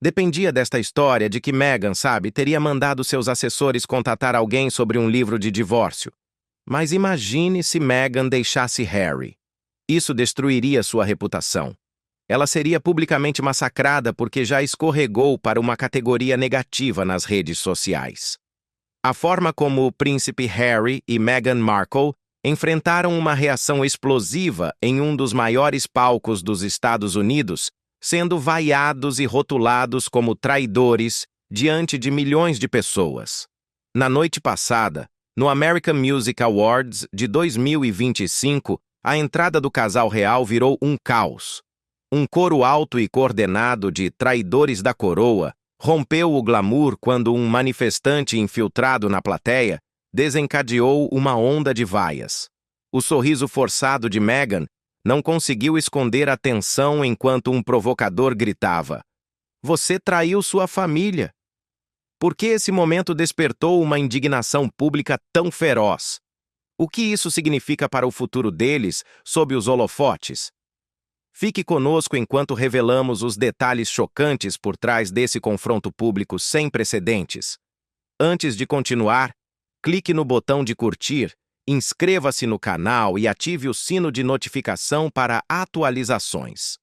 Dependia desta história de que Meghan, teria mandado seus assessores contatar alguém sobre um livro de divórcio. Mas imagine se Meghan deixasse Harry. Isso destruiria sua reputação. Ela seria publicamente massacrada porque já escorregou para uma categoria negativa nas redes sociais. A forma como o príncipe Harry e Meghan Markle enfrentaram uma reação explosiva em um dos maiores palcos dos Estados Unidos, sendo vaiados e rotulados como traidores diante de milhões de pessoas. Na noite passada, no American Music Awards de 2025, a entrada do casal real virou um caos. Um coro alto e coordenado de traidores da coroa rompeu o glamour quando um manifestante infiltrado na plateia desencadeou uma onda de vaias. O sorriso forçado de Meghan não conseguiu esconder a tensão enquanto um provocador gritava: "Você traiu sua família!" Por que esse momento despertou uma indignação pública tão feroz? O que isso significa para o futuro deles sob os holofotes? Fique conosco enquanto revelamos os detalhes chocantes por trás desse confronto público sem precedentes. Antes de continuar, clique no botão de curtir, inscreva-se no canal e ative o sino de notificação para atualizações.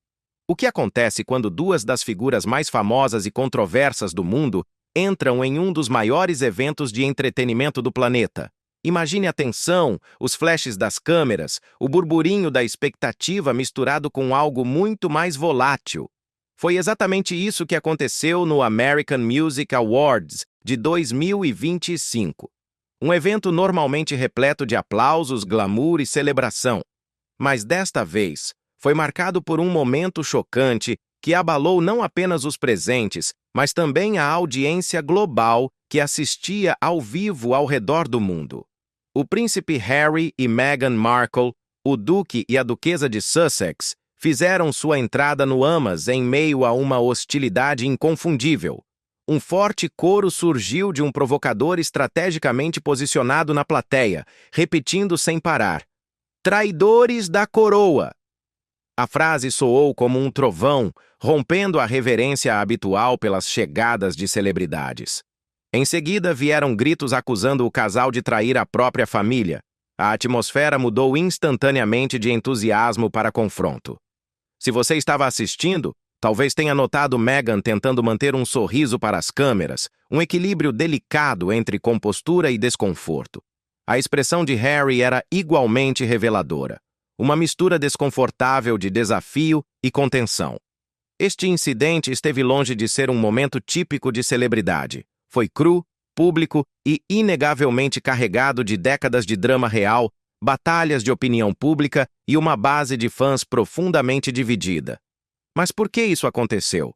O que acontece quando duas das figuras mais famosas e controversas do mundo entram em um dos maiores eventos de entretenimento do planeta? Imagine a tensão, os flashes das câmeras, o burburinho da expectativa misturado com algo muito mais volátil. Foi exatamente isso que aconteceu no American Music Awards de 2025. Um evento normalmente repleto de aplausos, glamour e celebração. Mas desta vez, foi marcado por um momento chocante que abalou não apenas os presentes, mas também a audiência global que assistia ao vivo ao redor do mundo. O príncipe Harry e Meghan Markle, o duque e a duquesa de Sussex, fizeram sua entrada no Amas em meio a uma hostilidade inconfundível. Um forte coro surgiu de um provocador estrategicamente posicionado na plateia, repetindo sem parar: "Traidores da coroa!" A frase soou como um trovão, rompendo a reverência habitual pelas chegadas de celebridades. Em seguida, vieram gritos acusando o casal de trair a própria família. A atmosfera mudou instantaneamente de entusiasmo para confronto. Se você estava assistindo, talvez tenha notado Meghan tentando manter um sorriso para as câmeras, um equilíbrio delicado entre compostura e desconforto. A expressão de Harry era igualmente reveladora, uma mistura desconfortável de desafio e contenção. Este incidente esteve longe de ser um momento típico de celebridade. Foi cru, público e inegavelmente carregado de décadas de drama real, batalhas de opinião pública e uma base de fãs profundamente dividida. Mas por que isso aconteceu?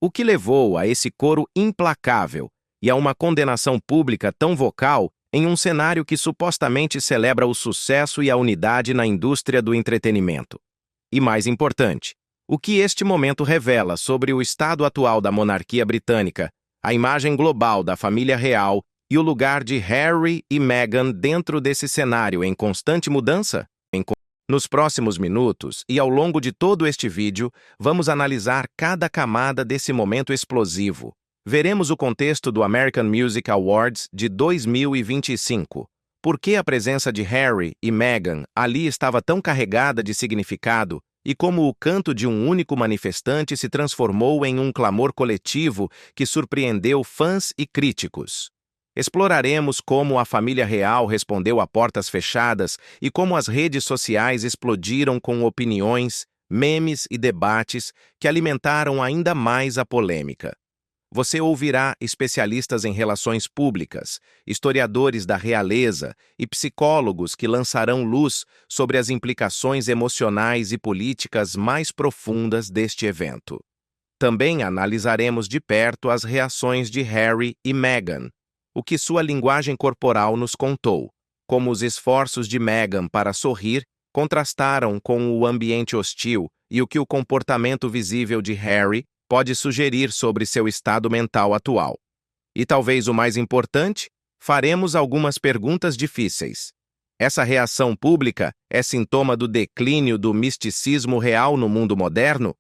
O que levou a esse coro implacável e a uma condenação pública tão vocal em um cenário que supostamente celebra o sucesso e a unidade na indústria do entretenimento? E mais importante, o que este momento revela sobre o estado atual da monarquia britânica, a imagem global da família real e o lugar de Harry e Meghan dentro desse cenário em constante mudança? Nos próximos minutos e ao longo de todo este vídeo, vamos analisar cada camada desse momento explosivo. Veremos o contexto do American Music Awards de 2025. Por que a presença de Harry e Meghan ali estava tão carregada de significado e como o canto de um único manifestante se transformou em um clamor coletivo que surpreendeu fãs e críticos. Exploraremos como a família real respondeu a portas fechadas e como as redes sociais explodiram com opiniões, memes e debates que alimentaram ainda mais a polêmica. Você ouvirá especialistas em relações públicas, historiadores da realeza e psicólogos que lançarão luz sobre as implicações emocionais e políticas mais profundas deste evento. Também analisaremos de perto as reações de Harry e Meghan, o que sua linguagem corporal nos contou, como os esforços de Meghan para sorrir contrastaram com o ambiente hostil e o que o comportamento visível de Harry pode sugerir sobre seu estado mental atual. E talvez o mais importante, faremos algumas perguntas difíceis. Essa reação pública é sintoma do declínio do misticismo real no mundo moderno?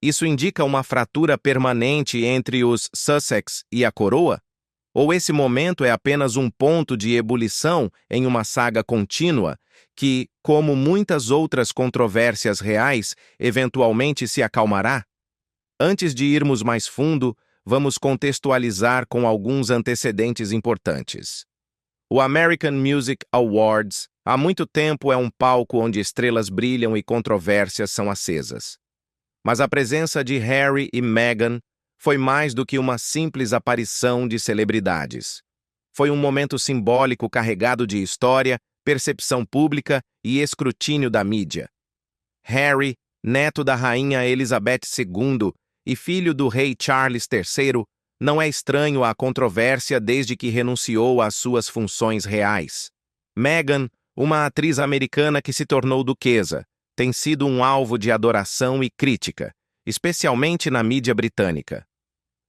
Isso indica uma fratura permanente entre os Sussex e a coroa? Ou esse momento é apenas um ponto de ebulição em uma saga contínua que, como muitas outras controvérsias reais, eventualmente se acalmará? Antes de irmos mais fundo, vamos contextualizar com alguns antecedentes importantes. O American Music Awards há muito tempo é um palco onde estrelas brilham e controvérsias são acesas. Mas a presença de Harry e Meghan foi mais do que uma simples aparição de celebridades. Foi um momento simbólico carregado de história, percepção pública e escrutínio da mídia. Harry, neto da rainha Elizabeth II e filho do rei Charles III, não é estranho à controvérsia desde que renunciou às suas funções reais. Meghan, uma atriz americana que se tornou duquesa, tem sido um alvo de adoração e crítica, especialmente na mídia britânica.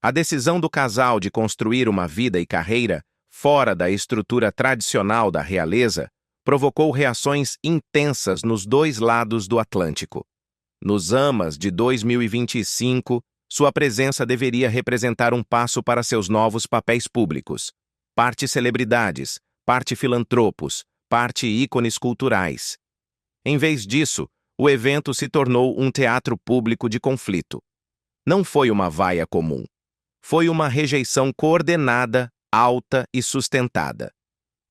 A decisão do casal de construir uma vida e carreira fora da estrutura tradicional da realeza provocou reações intensas nos dois lados do Atlântico. Nos AMAs de 2025, sua presença deveria representar um passo para seus novos papéis públicos. Parte celebridades, parte filantropos, parte ícones culturais. Em vez disso, o evento se tornou um teatro público de conflito. Não foi uma vaia comum. Foi uma rejeição coordenada, alta e sustentada.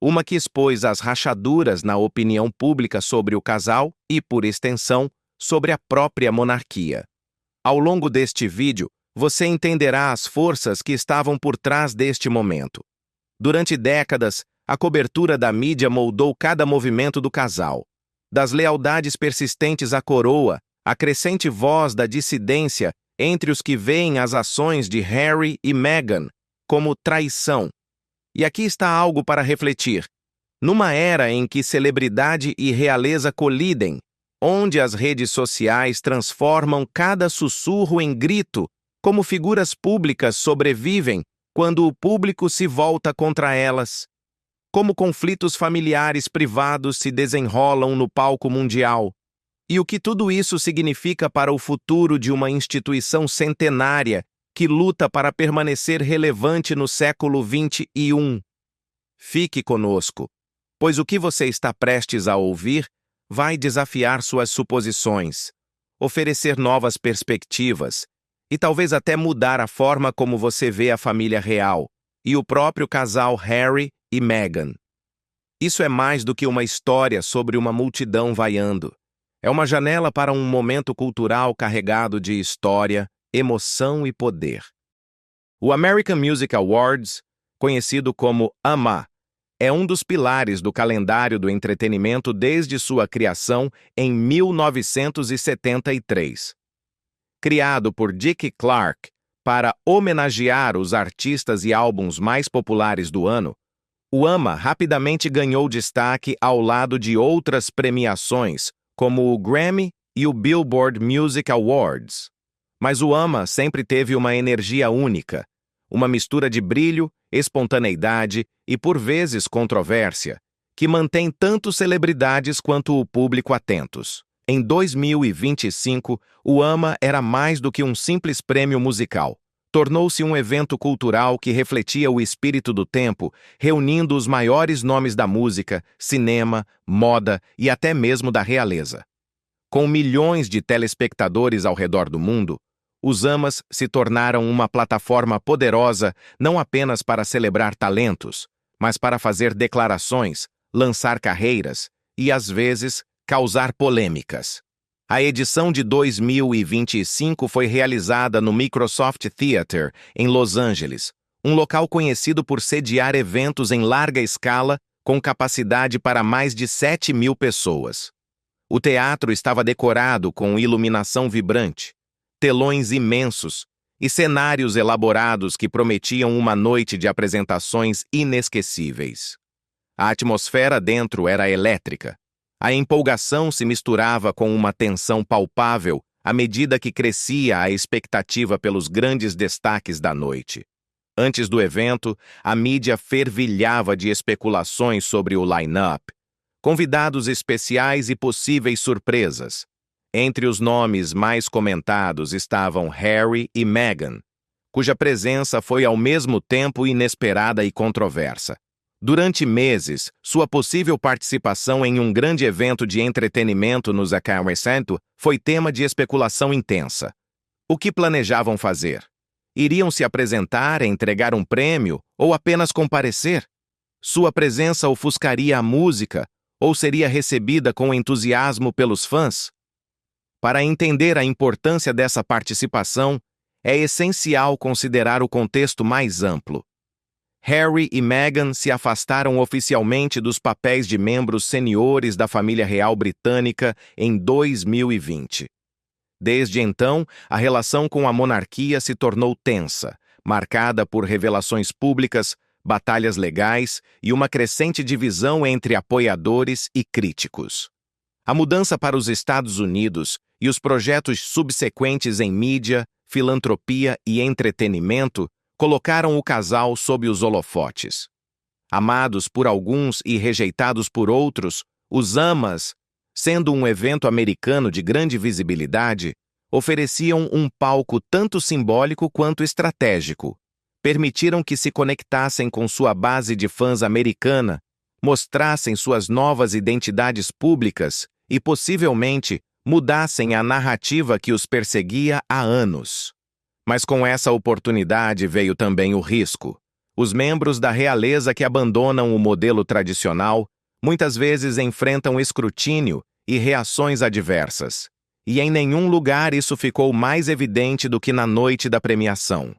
Uma que expôs as rachaduras na opinião pública sobre o casal e, por extensão, sobre a própria monarquia. Ao longo deste vídeo, você entenderá as forças que estavam por trás deste momento. Durante décadas, a cobertura da mídia moldou cada movimento do casal. Das lealdades persistentes à coroa, à crescente voz da dissidência entre os que veem as ações de Harry e Meghan como traição. E aqui está algo para refletir. Numa era em que celebridade e realeza colidem, onde as redes sociais transformam cada sussurro em grito, como figuras públicas sobrevivem quando o público se volta contra elas. Como conflitos familiares privados se desenrolam no palco mundial. E o que tudo isso significa para o futuro de uma instituição centenária que luta para permanecer relevante no século XXI. Fique conosco, pois o que você está prestes a ouvir vai desafiar suas suposições, oferecer novas perspectivas e talvez até mudar a forma como você vê a família real e o próprio casal Harry e Meghan. Isso é mais do que uma história sobre uma multidão vaiando. É uma janela para um momento cultural carregado de história, emoção e poder. O American Music Awards, conhecido como AMA, é um dos pilares do calendário do entretenimento desde sua criação em 1973. Criado por Dick Clark para homenagear os artistas e álbuns mais populares do ano, o AMA rapidamente ganhou destaque ao lado de outras premiações, como o Grammy e o Billboard Music Awards. Mas o AMA sempre teve uma energia única, uma mistura de brilho, espontaneidade e, por vezes, controvérsia, que mantém tanto celebridades quanto o público atentos. Em 2025, o AMA era mais do que um simples prêmio musical. Tornou-se um evento cultural que refletia o espírito do tempo, reunindo os maiores nomes da música, cinema, moda e até mesmo da realeza. Com milhões de telespectadores ao redor do mundo, os AMAs se tornaram uma plataforma poderosa não apenas para celebrar talentos, mas para fazer declarações, lançar carreiras e, às vezes, causar polêmicas. A edição de 2025 foi realizada no Microsoft Theater, em Los Angeles, um local conhecido por sediar eventos em larga escala com capacidade para mais de 7.000 pessoas. O teatro estava decorado com iluminação vibrante, telões imensos e cenários elaborados que prometiam uma noite de apresentações inesquecíveis. A atmosfera dentro era elétrica. A empolgação se misturava com uma tensão palpável à medida que crescia a expectativa pelos grandes destaques da noite. Antes do evento, a mídia fervilhava de especulações sobre o line-up, convidados especiais e possíveis surpresas. Entre os nomes mais comentados estavam Harry e Meghan, cuja presença foi ao mesmo tempo inesperada e controversa. Durante meses, sua possível participação em um grande evento de entretenimento no Zachary Center foi tema de especulação intensa. O que planejavam fazer? Iriam se apresentar, entregar um prêmio ou apenas comparecer? Sua presença ofuscaria a música ou seria recebida com entusiasmo pelos fãs? Para entender a importância dessa participação, é essencial considerar o contexto mais amplo. Harry e Meghan se afastaram oficialmente dos papéis de membros seniores da família real britânica em 2020. Desde então, a relação com a monarquia se tornou tensa, marcada por revelações públicas, batalhas legais e uma crescente divisão entre apoiadores e críticos. A mudança para os Estados Unidos e os projetos subsequentes em mídia, filantropia e entretenimento colocaram o casal sob os holofotes. Amados por alguns e rejeitados por outros, os Amas, sendo um evento americano de grande visibilidade, ofereciam um palco tanto simbólico quanto estratégico. Permitiram que se conectassem com sua base de fãs americana, mostrassem suas novas identidades públicas e, possivelmente, mudassem a narrativa que os perseguia há anos. Mas com essa oportunidade veio também o risco. Os membros da realeza que abandonam o modelo tradicional muitas vezes enfrentam escrutínio e reações adversas. E em nenhum lugar isso ficou mais evidente do que na noite da premiação.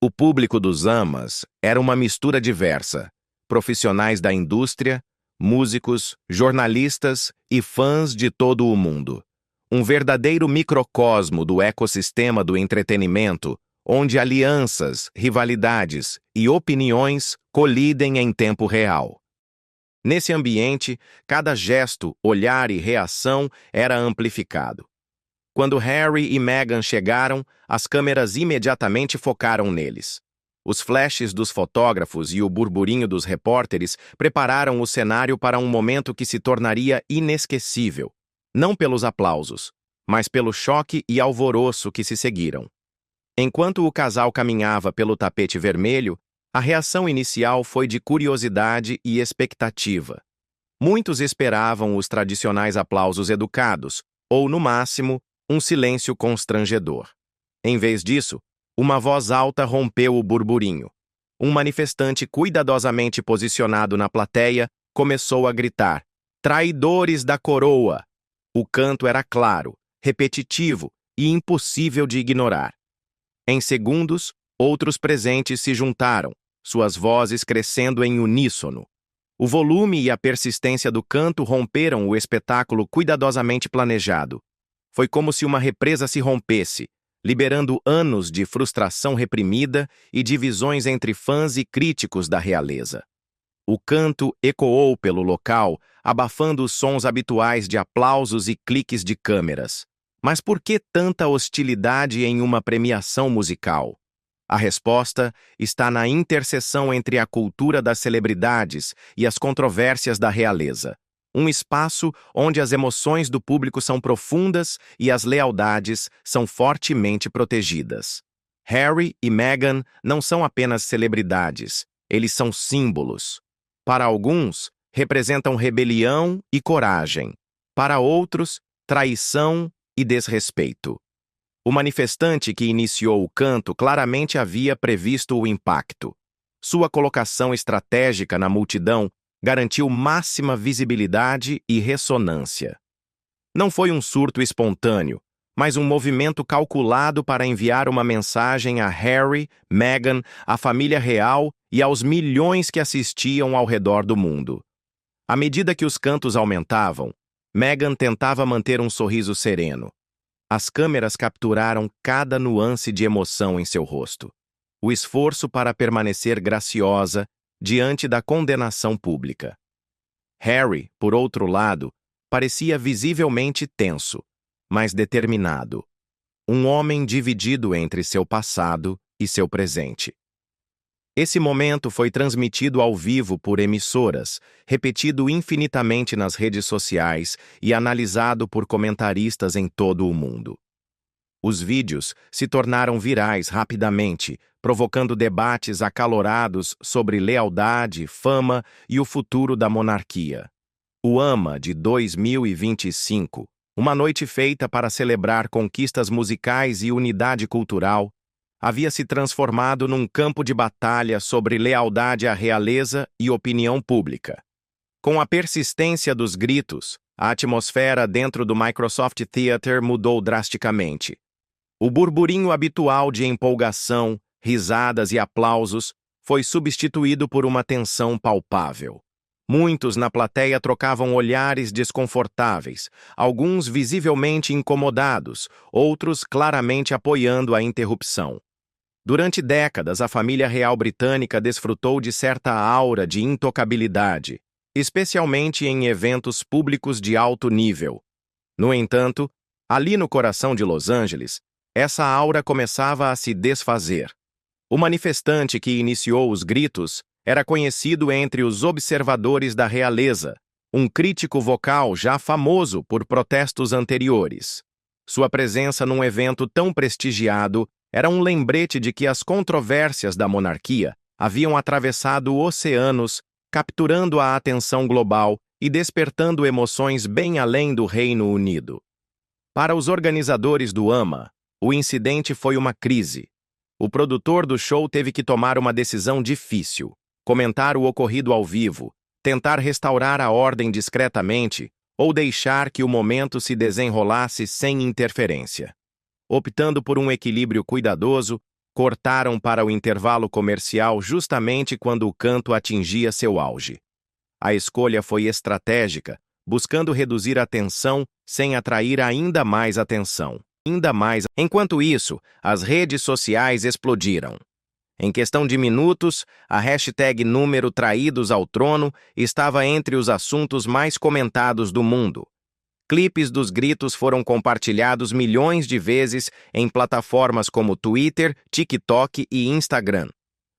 O público dos Amas era uma mistura diversa: profissionais da indústria, músicos, jornalistas e fãs de todo o mundo. Um verdadeiro microcosmo do ecossistema do entretenimento, onde alianças, rivalidades e opiniões colidem em tempo real. Nesse ambiente, cada gesto, olhar e reação era amplificado. Quando Harry e Meghan chegaram, as câmeras imediatamente focaram neles. Os flashes dos fotógrafos e o burburinho dos repórteres prepararam o cenário para um momento que se tornaria inesquecível. Não pelos aplausos, mas pelo choque e alvoroço que se seguiram. Enquanto o casal caminhava pelo tapete vermelho, a reação inicial foi de curiosidade e expectativa. Muitos esperavam os tradicionais aplausos educados, ou, no máximo, um silêncio constrangedor. Em vez disso, uma voz alta rompeu o burburinho. Um manifestante cuidadosamente posicionado na plateia começou a gritar: "Traidores da coroa!" O canto era claro, repetitivo e impossível de ignorar. Em segundos, outros presentes se juntaram, suas vozes crescendo em uníssono. O volume e a persistência do canto romperam o espetáculo cuidadosamente planejado. Foi como se uma represa se rompesse, liberando anos de frustração reprimida e divisões entre fãs e críticos da realeza. O canto ecoou pelo local, abafando os sons habituais de aplausos e cliques de câmeras. Mas por que tanta hostilidade em uma premiação musical? A resposta está na interseção entre a cultura das celebridades e as controvérsias da realeza. Um espaço onde as emoções do público são profundas e as lealdades são fortemente protegidas. Harry e Meghan não são apenas celebridades, eles são símbolos. Para alguns, representam rebelião e coragem. Para outros, traição e desrespeito. O manifestante que iniciou o canto claramente havia previsto o impacto. Sua colocação estratégica na multidão garantiu máxima visibilidade e ressonância. Não foi um surto espontâneo, mas um movimento calculado para enviar uma mensagem a Harry, Meghan, à família real e aos milhões que assistiam ao redor do mundo. À medida que os cantos aumentavam, Meghan tentava manter um sorriso sereno. As câmeras capturaram cada nuance de emoção em seu rosto. O esforço para permanecer graciosa diante da condenação pública. Harry, por outro lado, parecia visivelmente tenso, mas determinado. Um homem dividido entre seu passado e seu presente. Esse momento foi transmitido ao vivo por emissoras, repetido infinitamente nas redes sociais e analisado por comentaristas em todo o mundo. Os vídeos se tornaram virais rapidamente, provocando debates acalorados sobre lealdade, fama e o futuro da monarquia. O AMA de 2025, uma noite feita para celebrar conquistas musicais e unidade cultural, havia se transformado num campo de batalha sobre lealdade à realeza e opinião pública. Com a persistência dos gritos, a atmosfera dentro do Microsoft Theater mudou drasticamente. O burburinho habitual de empolgação, risadas e aplausos foi substituído por uma tensão palpável. Muitos na plateia trocavam olhares desconfortáveis, alguns visivelmente incomodados, outros claramente apoiando a interrupção. Durante décadas, a família real britânica desfrutou de certa aura de intocabilidade, especialmente em eventos públicos de alto nível. No entanto, ali no coração de Los Angeles, essa aura começava a se desfazer. O manifestante que iniciou os gritos era conhecido entre os observadores da realeza, um crítico vocal já famoso por protestos anteriores. Sua presença num evento tão prestigiado era um lembrete de que as controvérsias da monarquia haviam atravessado oceanos, capturando a atenção global e despertando emoções bem além do Reino Unido. Para os organizadores do AMA, o incidente foi uma crise. O produtor do show teve que tomar uma decisão difícil: comentar o ocorrido ao vivo, tentar restaurar a ordem discretamente ou deixar que o momento se desenrolasse sem interferência. Optando por um equilíbrio cuidadoso, cortaram para o intervalo comercial justamente quando o canto atingia seu auge. A escolha foi estratégica, buscando reduzir a tensão sem atrair ainda mais atenção. Enquanto isso, as redes sociais explodiram. Em questão de minutos, a hashtag número traídos ao trono estava entre os assuntos mais comentados do mundo. Clipes dos gritos foram compartilhados milhões de vezes em plataformas como Twitter, TikTok e Instagram.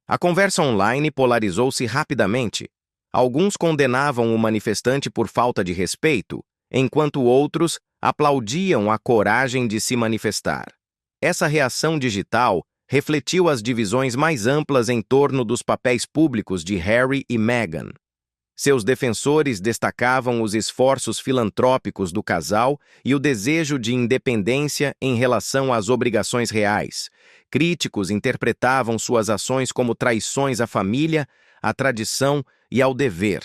A conversa online polarizou-se rapidamente. Alguns condenavam o manifestante por falta de respeito, enquanto outros aplaudiam a coragem de se manifestar. Essa reação digital refletiu as divisões mais amplas em torno dos papéis públicos de Harry e Meghan. Seus defensores destacavam os esforços filantrópicos do casal e o desejo de independência em relação às obrigações reais. Críticos interpretavam suas ações como traições à família, à tradição e ao dever.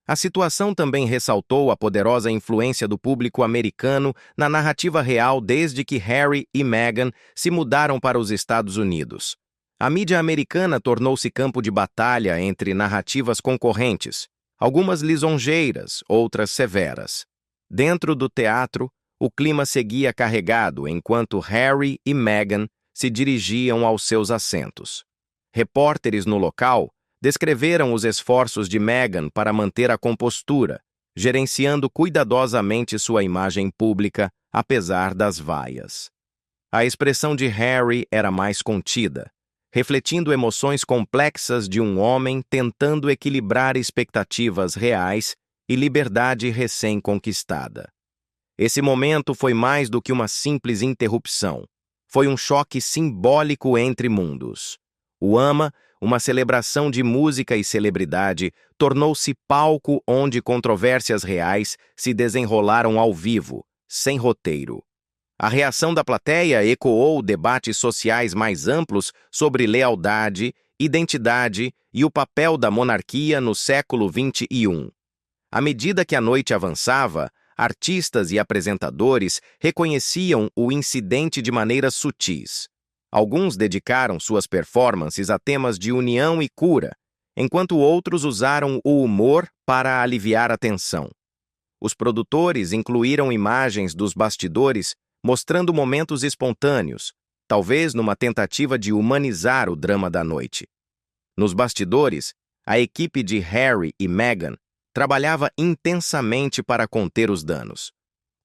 A situação também ressaltou a poderosa influência do público americano na narrativa real desde que Harry e Meghan se mudaram para os Estados Unidos. A mídia americana tornou-se campo de batalha entre narrativas concorrentes, algumas lisonjeiras, outras severas. Dentro do teatro, o clima seguia carregado enquanto Harry e Meghan se dirigiam aos seus assentos. Repórteres no local descreveram os esforços de Meghan para manter a compostura, gerenciando cuidadosamente sua imagem pública, apesar das vaias. A expressão de Harry era mais contida, refletindo emoções complexas de um homem tentando equilibrar expectativas reais e liberdade recém-conquistada. Esse momento foi mais do que uma simples interrupção. Foi um choque simbólico entre mundos. O AMA, uma celebração de música e celebridade, tornou-se palco onde controvérsias reais se desenrolaram ao vivo, sem roteiro. A reação da plateia ecoou debates sociais mais amplos sobre lealdade, identidade e o papel da monarquia no século XXI. À medida que a noite avançava, artistas e apresentadores reconheciam o incidente de maneiras sutis. Alguns dedicaram suas performances a temas de união e cura, enquanto outros usaram o humor para aliviar a tensão. Os produtores incluíram imagens dos bastidores mostrando momentos espontâneos, talvez numa tentativa de humanizar o drama da noite. Nos bastidores, a equipe de Harry e Meghan trabalhava intensamente para conter os danos.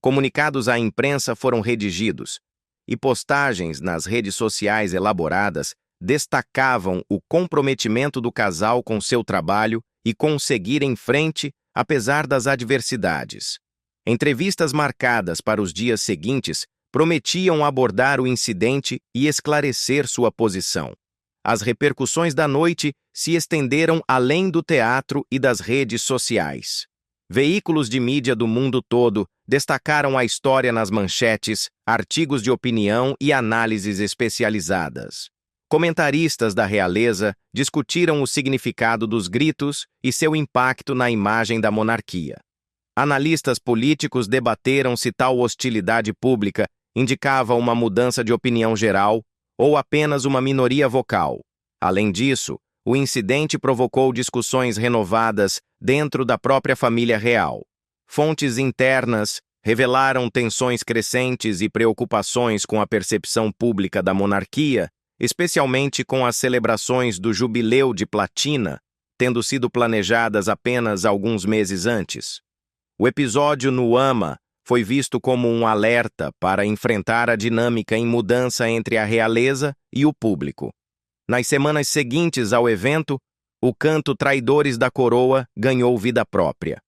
Comunicados à imprensa foram redigidos, e postagens nas redes sociais elaboradas destacavam o comprometimento do casal com seu trabalho e com seguir em frente, apesar das adversidades. Entrevistas marcadas para os dias seguintes prometiam abordar o incidente e esclarecer sua posição. As repercussões da noite se estenderam além do teatro e das redes sociais. Veículos de mídia do mundo todo destacaram a história nas manchetes, artigos de opinião e análises especializadas. Comentaristas da realeza discutiram o significado dos gritos e seu impacto na imagem da monarquia. Analistas políticos debateram se tal hostilidade pública indicava uma mudança de opinião geral ou apenas uma minoria vocal. Além disso, o incidente provocou discussões renovadas dentro da própria família real. Fontes internas revelaram tensões crescentes e preocupações com a percepção pública da monarquia, especialmente com as celebrações do Jubileu de Platina, tendo sido planejadas apenas alguns meses antes. O episódio no AMA foi visto como um alerta para enfrentar a dinâmica em mudança entre a realeza e o público. Nas semanas seguintes ao evento, o canto Traidores da Coroa ganhou vida própria.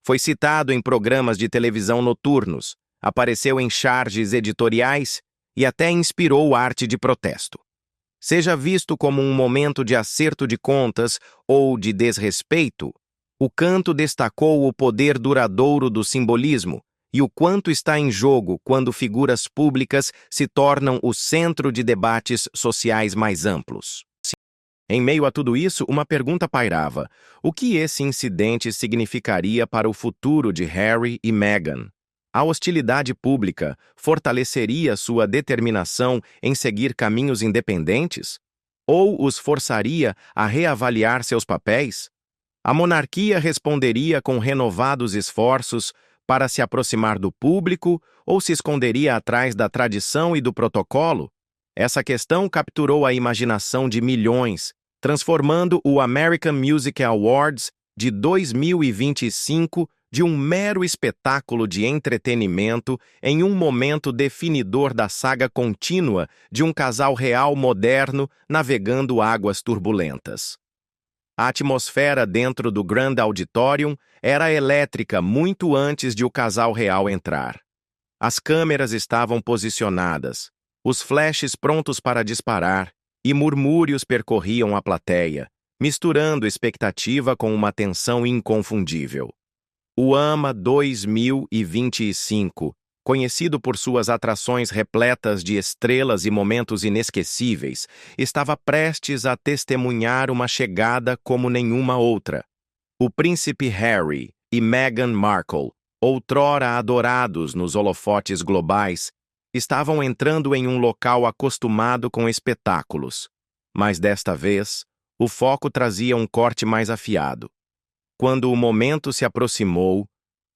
Foi citado em programas de televisão noturnos, apareceu em charges editoriais e até inspirou arte de protesto. Seja visto como um momento de acerto de contas ou de desrespeito, o canto destacou o poder duradouro do simbolismo e o quanto está em jogo quando figuras públicas se tornam o centro de debates sociais mais amplos. Em meio a tudo isso, uma pergunta pairava: o que esse incidente significaria para o futuro de Harry e Meghan? A hostilidade pública fortaleceria sua determinação em seguir caminhos independentes? Ou os forçaria a reavaliar seus papéis? A monarquia responderia com renovados esforços para se aproximar do público ou se esconderia atrás da tradição e do protocolo? Essa questão capturou a imaginação de milhões, transformando o American Music Awards de 2025 de um mero espetáculo de entretenimento em um momento definidor da saga contínua de um casal real moderno navegando águas turbulentas. A atmosfera dentro do Grand Auditorium era elétrica muito antes de o casal real entrar. As câmeras estavam posicionadas, os flashes prontos para disparar, e murmúrios percorriam a plateia, misturando expectativa com uma tensão inconfundível. O AMA 2025, conhecido por suas atrações repletas de estrelas e momentos inesquecíveis, estava prestes a testemunhar uma chegada como nenhuma outra. O príncipe Harry e Meghan Markle, outrora adorados nos holofotes globais, estavam entrando em um local acostumado com espetáculos. Mas desta vez, o foco trazia um corte mais afiado. Quando o momento se aproximou,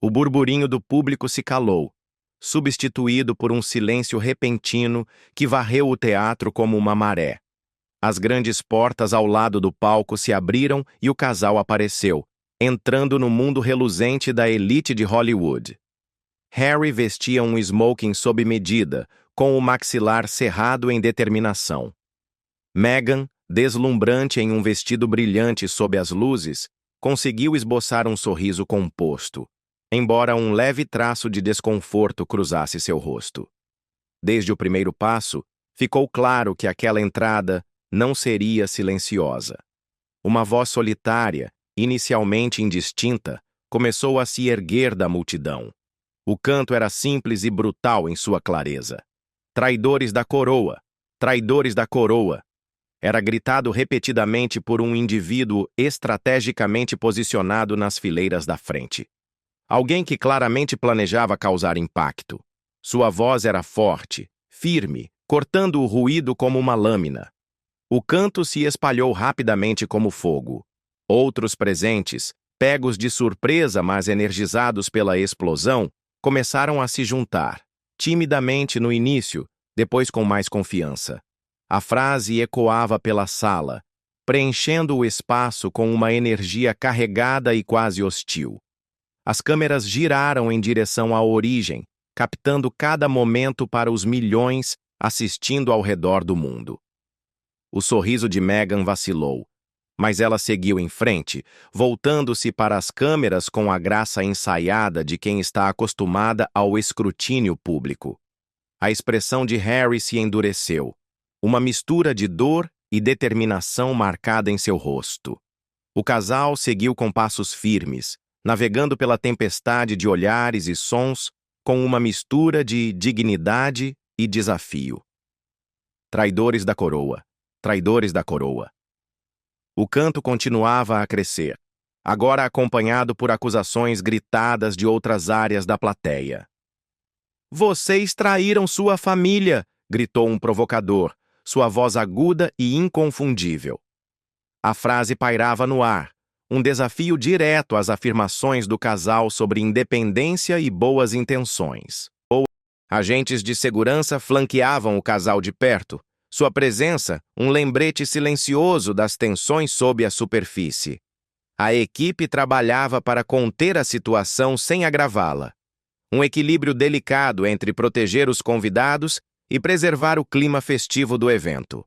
o burburinho do público se calou, substituído por um silêncio repentino que varreu o teatro como uma maré. As grandes portas ao lado do palco se abriram e o casal apareceu, entrando no mundo reluzente da elite de Hollywood. Harry vestia um smoking sob medida, com o maxilar cerrado em determinação. Meghan, deslumbrante em um vestido brilhante sob as luzes, conseguiu esboçar um sorriso composto, embora um leve traço de desconforto cruzasse seu rosto. Desde o primeiro passo, ficou claro que aquela entrada não seria silenciosa. Uma voz solitária, inicialmente indistinta, começou a se erguer da multidão. O canto era simples e brutal em sua clareza. Traidores da coroa! Traidores da coroa! Era gritado repetidamente por um indivíduo estrategicamente posicionado nas fileiras da frente. Alguém que claramente planejava causar impacto. Sua voz era forte, firme, cortando o ruído como uma lâmina. O canto se espalhou rapidamente como fogo. Outros presentes, pegos de surpresa mas energizados pela explosão, começaram a se juntar, timidamente no início, depois com mais confiança. A frase ecoava pela sala, preenchendo o espaço com uma energia carregada e quase hostil. As câmeras giraram em direção à origem, captando cada momento para os milhões assistindo ao redor do mundo. O sorriso de Meghan vacilou, mas ela seguiu em frente, voltando-se para as câmeras com a graça ensaiada de quem está acostumada ao escrutínio público. A expressão de Harry se endureceu, uma mistura de dor e determinação marcada em seu rosto. O casal seguiu com passos firmes, navegando pela tempestade de olhares e sons com uma mistura de dignidade e desafio. Traidores da coroa, traidores da coroa. O canto continuava a crescer, agora acompanhado por acusações gritadas de outras áreas da plateia. "Vocês traíram sua família!" gritou um provocador, sua voz aguda e inconfundível. A frase pairava no ar, um desafio direto às afirmações do casal sobre independência e boas intenções. Agentes de segurança flanqueavam o casal de perto, sua presença um lembrete silencioso das tensões sob a superfície. A equipe trabalhava para conter a situação sem agravá-la. Um equilíbrio delicado entre proteger os convidados e preservar o clima festivo do evento.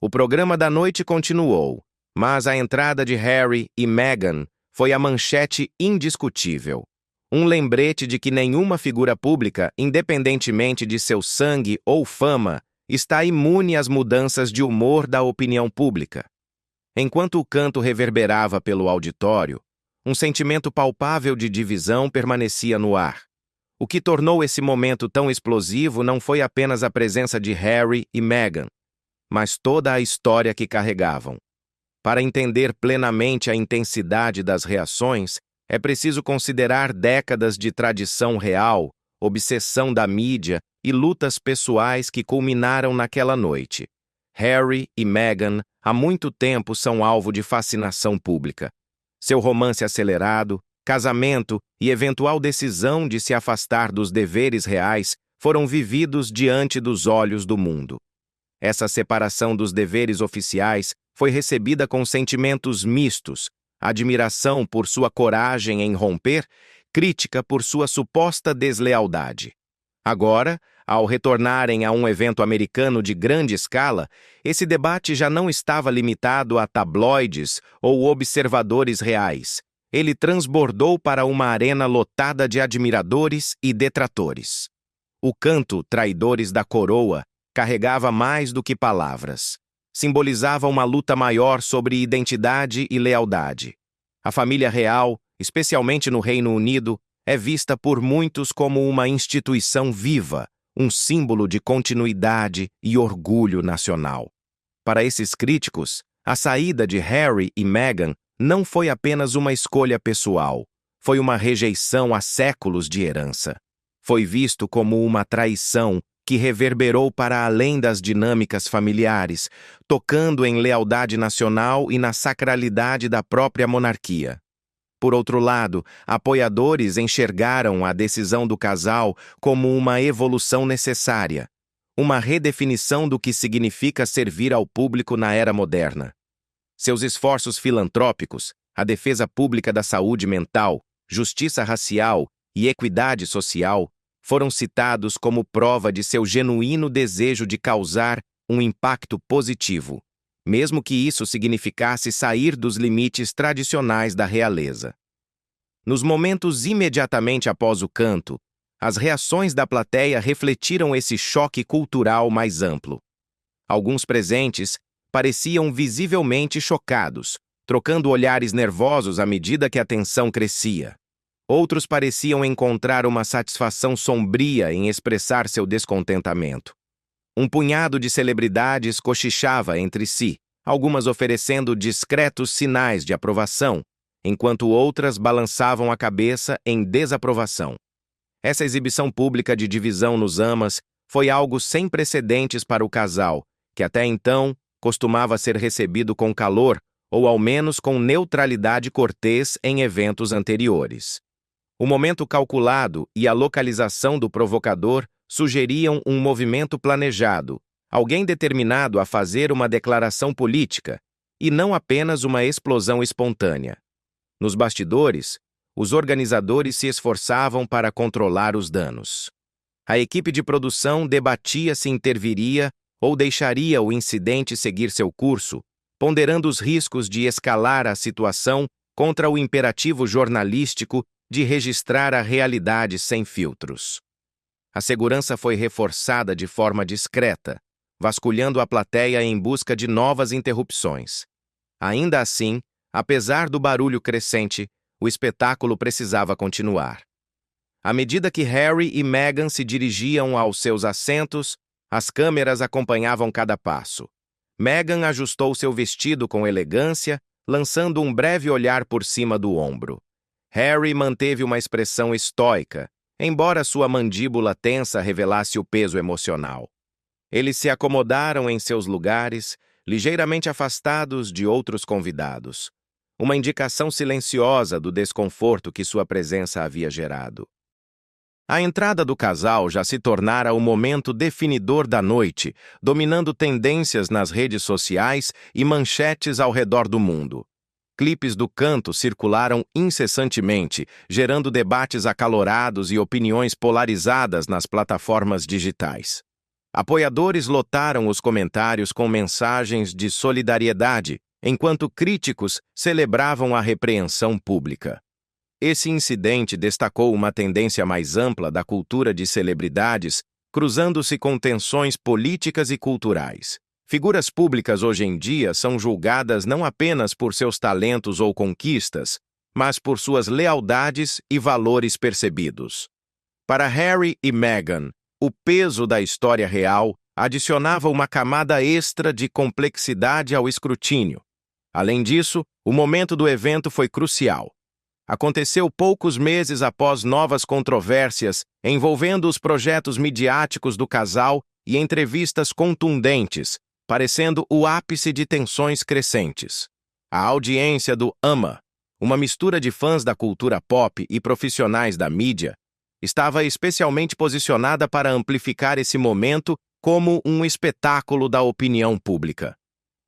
O programa da noite continuou, mas a entrada de Harry e Meghan foi a manchete indiscutível. Um lembrete de que nenhuma figura pública, independentemente de seu sangue ou fama, está imune às mudanças de humor da opinião pública. Enquanto o canto reverberava pelo auditório, um sentimento palpável de divisão permanecia no ar. O que tornou esse momento tão explosivo não foi apenas a presença de Harry e Meghan, mas toda a história que carregavam. Para entender plenamente a intensidade das reações, é preciso considerar décadas de tradição real, obsessão da mídia e lutas pessoais que culminaram naquela noite. Harry e Meghan há muito tempo são alvo de fascinação pública. Seu romance acelerado, casamento e eventual decisão de se afastar dos deveres reais foram vividos diante dos olhos do mundo. Essa separação dos deveres oficiais foi recebida com sentimentos mistos, admiração por sua coragem em romper, crítica por sua suposta deslealdade. Agora, ao retornarem a um evento americano de grande escala, esse debate já não estava limitado a tabloides ou observadores reais. Ele transbordou para uma arena lotada de admiradores e detratores. O canto Traidores da Coroa carregava mais do que palavras. Simbolizava uma luta maior sobre identidade e lealdade. A família real, especialmente no Reino Unido, é vista por muitos como uma instituição viva, um símbolo de continuidade e orgulho nacional. Para esses críticos, a saída de Harry e Meghan não foi apenas uma escolha pessoal, foi uma rejeição a séculos de herança. Foi visto como uma traição que reverberou para além das dinâmicas familiares, tocando em lealdade nacional e na sacralidade da própria monarquia. Por outro lado, apoiadores enxergaram a decisão do casal como uma evolução necessária, uma redefinição do que significa servir ao público na era moderna. Seus esforços filantrópicos, a defesa pública da saúde mental, justiça racial e equidade social foram citados como prova de seu genuíno desejo de causar um impacto positivo, mesmo que isso significasse sair dos limites tradicionais da realeza. Nos momentos imediatamente após o canto, as reações da plateia refletiram esse choque cultural mais amplo. Alguns presentes pareciam visivelmente chocados, trocando olhares nervosos à medida que a tensão crescia. Outros pareciam encontrar uma satisfação sombria em expressar seu descontentamento. Um punhado de celebridades cochichava entre si, algumas oferecendo discretos sinais de aprovação, enquanto outras balançavam a cabeça em desaprovação. Essa exibição pública de divisão nos amas foi algo sem precedentes para o casal, que até então costumava ser recebido com calor ou ao menos com neutralidade cortês em eventos anteriores. O momento calculado e a localização do provocador sugeriam um movimento planejado, alguém determinado a fazer uma declaração política, e não apenas uma explosão espontânea. Nos bastidores, os organizadores se esforçavam para controlar os danos. A equipe de produção debatia se interviria ou deixaria o incidente seguir seu curso, ponderando os riscos de escalar a situação contra o imperativo jornalístico de registrar a realidade sem filtros. A segurança foi reforçada de forma discreta, vasculhando a plateia em busca de novas interrupções. Ainda assim, apesar do barulho crescente, o espetáculo precisava continuar. À medida que Harry e Meghan se dirigiam aos seus assentos, as câmeras acompanhavam cada passo. Meghan ajustou seu vestido com elegância, lançando um breve olhar por cima do ombro. Harry manteve uma expressão estoica, embora sua mandíbula tensa revelasse o peso emocional. Eles se acomodaram em seus lugares, ligeiramente afastados de outros convidados. Uma indicação silenciosa do desconforto que sua presença havia gerado. A entrada do casal já se tornara o momento definidor da noite, dominando tendências nas redes sociais e manchetes ao redor do mundo. Clipes do canto circularam incessantemente, gerando debates acalorados e opiniões polarizadas nas plataformas digitais. Apoiadores lotaram os comentários com mensagens de solidariedade, enquanto críticos celebravam a repreensão pública. Esse incidente destacou uma tendência mais ampla da cultura de celebridades, cruzando-se com tensões políticas e culturais. Figuras públicas hoje em dia são julgadas não apenas por seus talentos ou conquistas, mas por suas lealdades e valores percebidos. Para Harry e Meghan, o peso da história real adicionava uma camada extra de complexidade ao escrutínio. Além disso, o momento do evento foi crucial. Aconteceu poucos meses após novas controvérsias envolvendo os projetos midiáticos do casal e entrevistas contundentes, parecendo o ápice de tensões crescentes. A audiência do AMA, uma mistura de fãs da cultura pop e profissionais da mídia, estava especialmente posicionada para amplificar esse momento como um espetáculo da opinião pública.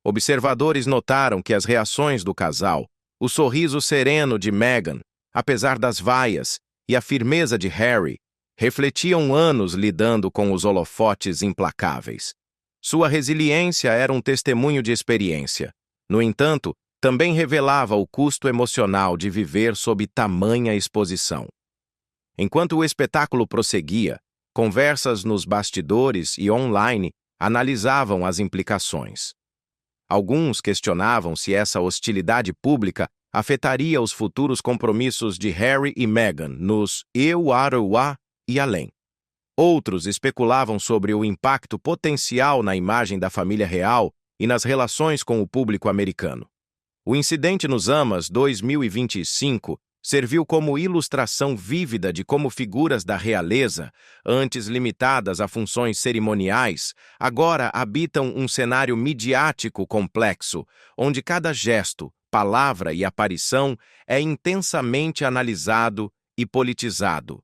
Observadores notaram que as reações do casal, o sorriso sereno de Meghan, apesar das vaias, e a firmeza de Harry, refletiam anos lidando com os holofotes implacáveis. Sua resiliência era um testemunho de experiência. No entanto, também revelava o custo emocional de viver sob tamanha exposição. Enquanto o espetáculo prosseguia, conversas nos bastidores e online analisavam as implicações. Alguns questionavam se essa hostilidade pública afetaria os futuros compromissos de Harry e Meghan nos EURUA e além. Outros especulavam sobre o impacto potencial na imagem da família real e nas relações com o público americano. O incidente nos AMAs 2025 serviu como ilustração vívida de como figuras da realeza, antes limitadas a funções cerimoniais, agora habitam um cenário midiático complexo, onde cada gesto, palavra e aparição é intensamente analisado e politizado.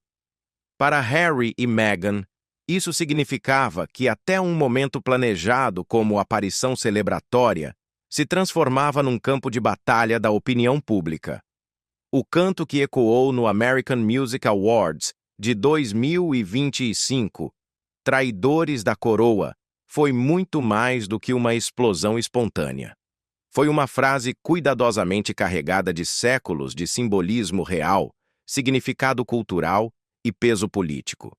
Para Harry e Meghan, isso significava que até um momento planejado como aparição celebratória se transformava num campo de batalha da opinião pública. O canto que ecoou no American Music Awards de 2025, Traidores da Coroa, foi muito mais do que uma explosão espontânea. Foi uma frase cuidadosamente carregada de séculos de simbolismo real, significado cultural e peso político.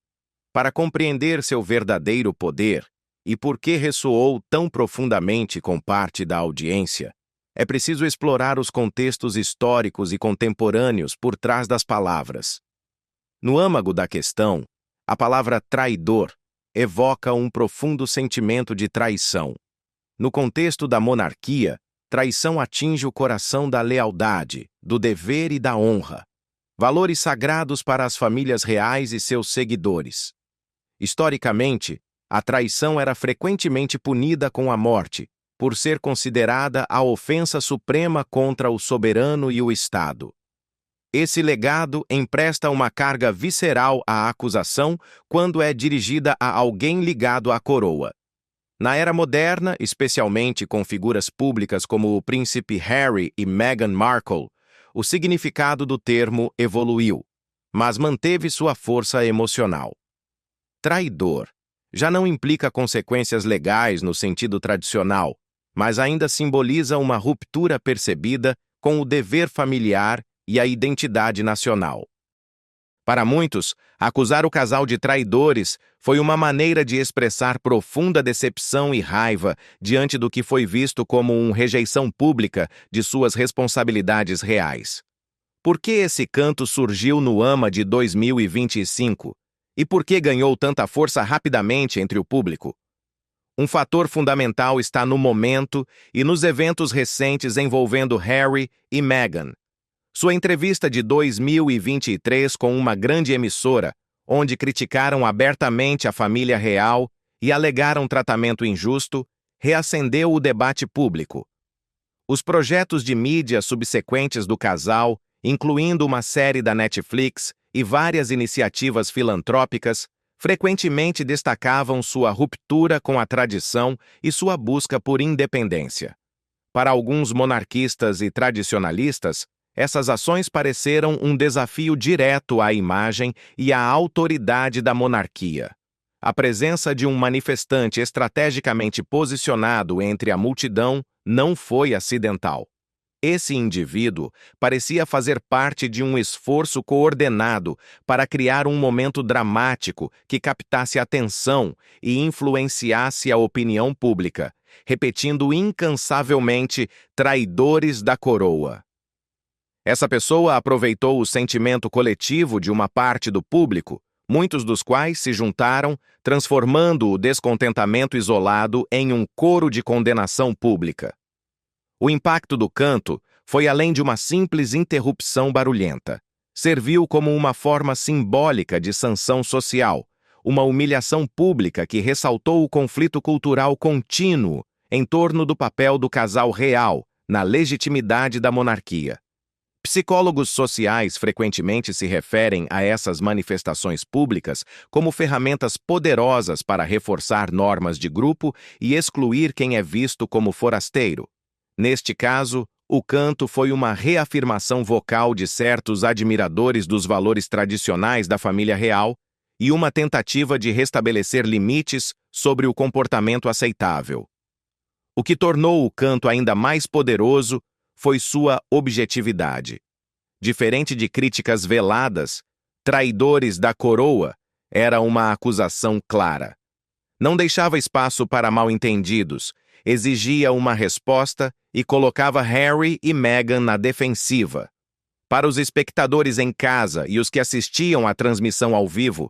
Para compreender seu verdadeiro poder e por que ressoou tão profundamente com parte da audiência, é preciso explorar os contextos históricos e contemporâneos por trás das palavras. No âmago da questão, a palavra traidor evoca um profundo sentimento de traição. No contexto da monarquia, traição atinge o coração da lealdade, do dever e da honra, valores sagrados para as famílias reais e seus seguidores. Historicamente, a traição era frequentemente punida com a morte, por ser considerada a ofensa suprema contra o soberano e o Estado. Esse legado empresta uma carga visceral à acusação quando é dirigida a alguém ligado à coroa. Na era moderna, especialmente com figuras públicas como o príncipe Harry e Meghan Markle, o significado do termo evoluiu, mas manteve sua força emocional. Traidor já não implica consequências legais no sentido tradicional, mas ainda simboliza uma ruptura percebida com o dever familiar e a identidade nacional. Para muitos, acusar o casal de traidores foi uma maneira de expressar profunda decepção e raiva diante do que foi visto como uma rejeição pública de suas responsabilidades reais. Por que esse canto surgiu no AMA de 2025? E por que ganhou tanta força rapidamente entre o público? Um fator fundamental está no momento e nos eventos recentes envolvendo Harry e Meghan. Sua entrevista de 2023 com uma grande emissora, onde criticaram abertamente a família real e alegaram tratamento injusto, reacendeu o debate público. Os projetos de mídia subsequentes do casal, incluindo uma série da Netflix e várias iniciativas filantrópicas, frequentemente destacavam sua ruptura com a tradição e sua busca por independência. Para alguns monarquistas e tradicionalistas, essas ações pareceram um desafio direto à imagem e à autoridade da monarquia. A presença de um manifestante estrategicamente posicionado entre a multidão não foi acidental. Esse indivíduo parecia fazer parte de um esforço coordenado para criar um momento dramático que captasse atenção e influenciasse a opinião pública, repetindo incansavelmente "traidores da coroa". Essa pessoa aproveitou o sentimento coletivo de uma parte do público, muitos dos quais se juntaram, transformando o descontentamento isolado em um coro de condenação pública. O impacto do canto foi além de uma simples interrupção barulhenta. Serviu como uma forma simbólica de sanção social, uma humilhação pública que ressaltou o conflito cultural contínuo em torno do papel do casal real na legitimidade da monarquia. Psicólogos sociais frequentemente se referem a essas manifestações públicas como ferramentas poderosas para reforçar normas de grupo e excluir quem é visto como forasteiro. Neste caso, o canto foi uma reafirmação vocal de certos admiradores dos valores tradicionais da família real e uma tentativa de restabelecer limites sobre o comportamento aceitável. O que tornou o canto ainda mais poderoso foi sua objetividade. Diferente de críticas veladas, "traidores da coroa" era uma acusação clara. Não deixava espaço para mal-entendidos, exigia uma resposta e colocava Harry e Meghan na defensiva. Para os espectadores em casa e os que assistiam à transmissão ao vivo,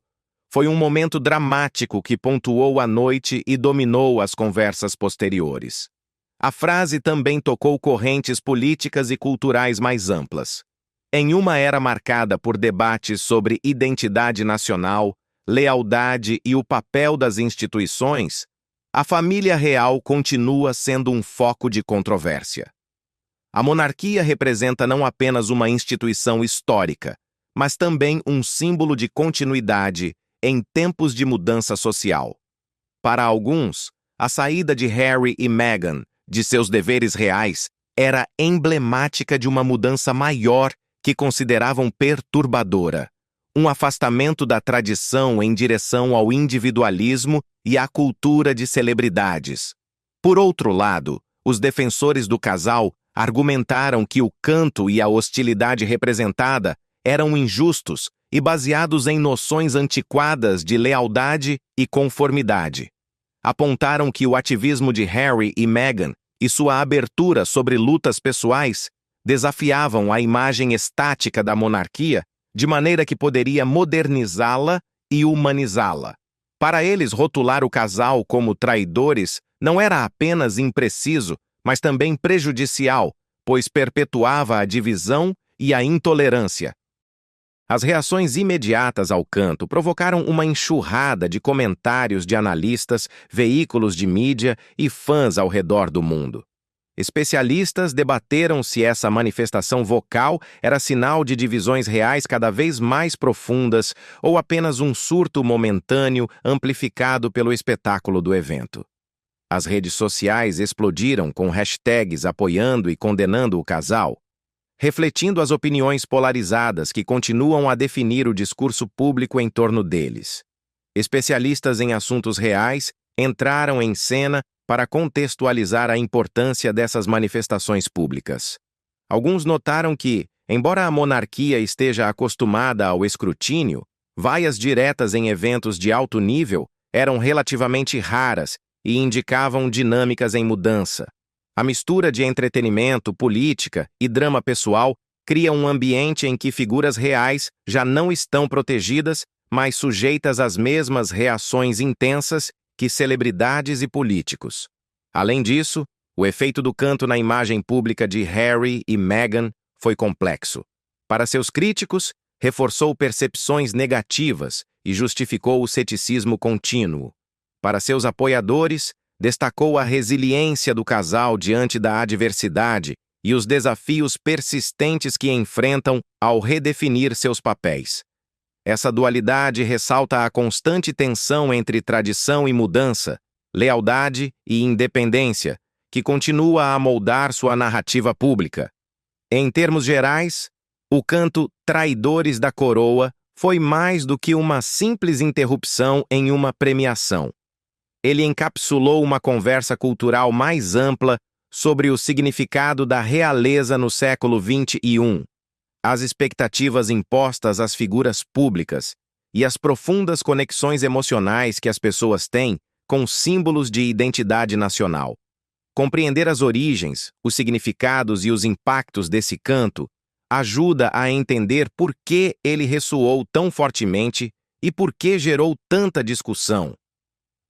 foi um momento dramático que pontuou a noite e dominou as conversas posteriores. A frase também tocou correntes políticas e culturais mais amplas. Em uma era marcada por debates sobre identidade nacional, lealdade e o papel das instituições, a família real continua sendo um foco de controvérsia. A monarquia representa não apenas uma instituição histórica, mas também um símbolo de continuidade em tempos de mudança social. Para alguns, a saída de Harry e Meghan de seus deveres reais era emblemática de uma mudança maior que consideravam perturbadora, um afastamento da tradição em direção ao individualismo e à cultura de celebridades. Por outro lado, os defensores do casal argumentaram que o canto e a hostilidade representada eram injustos e baseados em noções antiquadas de lealdade e conformidade. Apontaram que o ativismo de Harry e Meghan e sua abertura sobre lutas pessoais desafiavam a imagem estática da monarquia de maneira que poderia modernizá-la e humanizá-la. Para eles, rotular o casal como traidores não era apenas impreciso, mas também prejudicial, pois perpetuava a divisão e a intolerância. As reações imediatas ao canto provocaram uma enxurrada de comentários de analistas, veículos de mídia e fãs ao redor do mundo. Especialistas debateram se essa manifestação vocal era sinal de divisões reais cada vez mais profundas ou apenas um surto momentâneo amplificado pelo espetáculo do evento. As redes sociais explodiram com hashtags apoiando e condenando o casal, refletindo as opiniões polarizadas que continuam a definir o discurso público em torno deles. Especialistas em assuntos reais entraram em cena para contextualizar a importância dessas manifestações públicas. Alguns notaram que, embora a monarquia esteja acostumada ao escrutínio, vaias diretas em eventos de alto nível eram relativamente raras e indicavam dinâmicas em mudança. A mistura de entretenimento, política e drama pessoal cria um ambiente em que figuras reais já não estão protegidas, mas sujeitas às mesmas reações intensas que celebridades e políticos. Além disso, o efeito do canto na imagem pública de Harry e Meghan foi complexo. Para seus críticos, reforçou percepções negativas e justificou o ceticismo contínuo. Para seus apoiadores, destacou a resiliência do casal diante da adversidade e os desafios persistentes que enfrentam ao redefinir seus papéis. Essa dualidade ressalta a constante tensão entre tradição e mudança, lealdade e independência, que continua a moldar sua narrativa pública. Em termos gerais, o canto Traidores da Coroa foi mais do que uma simples interrupção em uma premiação. Ele encapsulou uma conversa cultural mais ampla sobre o significado da realeza no século XXI, as expectativas impostas às figuras públicas e as profundas conexões emocionais que as pessoas têm com símbolos de identidade nacional. Compreender as origens, os significados e os impactos desse canto ajuda a entender por que ele ressoou tão fortemente e por que gerou tanta discussão.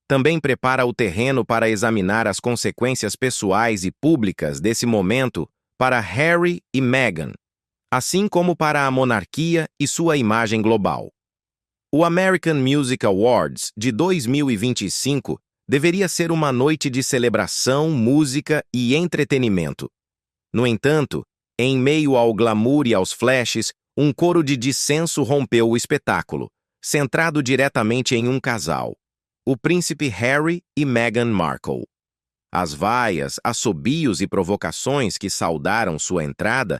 Também prepara o terreno para examinar as consequências pessoais e públicas desse momento para Harry e Meghan, assim como para a monarquia e sua imagem global. O American Music Awards de 2025 deveria ser uma noite de celebração, música e entretenimento. No entanto, em meio ao glamour e aos flashes, um coro de dissenso rompeu o espetáculo, centrado diretamente em um casal, o príncipe Harry e Meghan Markle. As vaias, assobios e provocações que saudaram sua entrada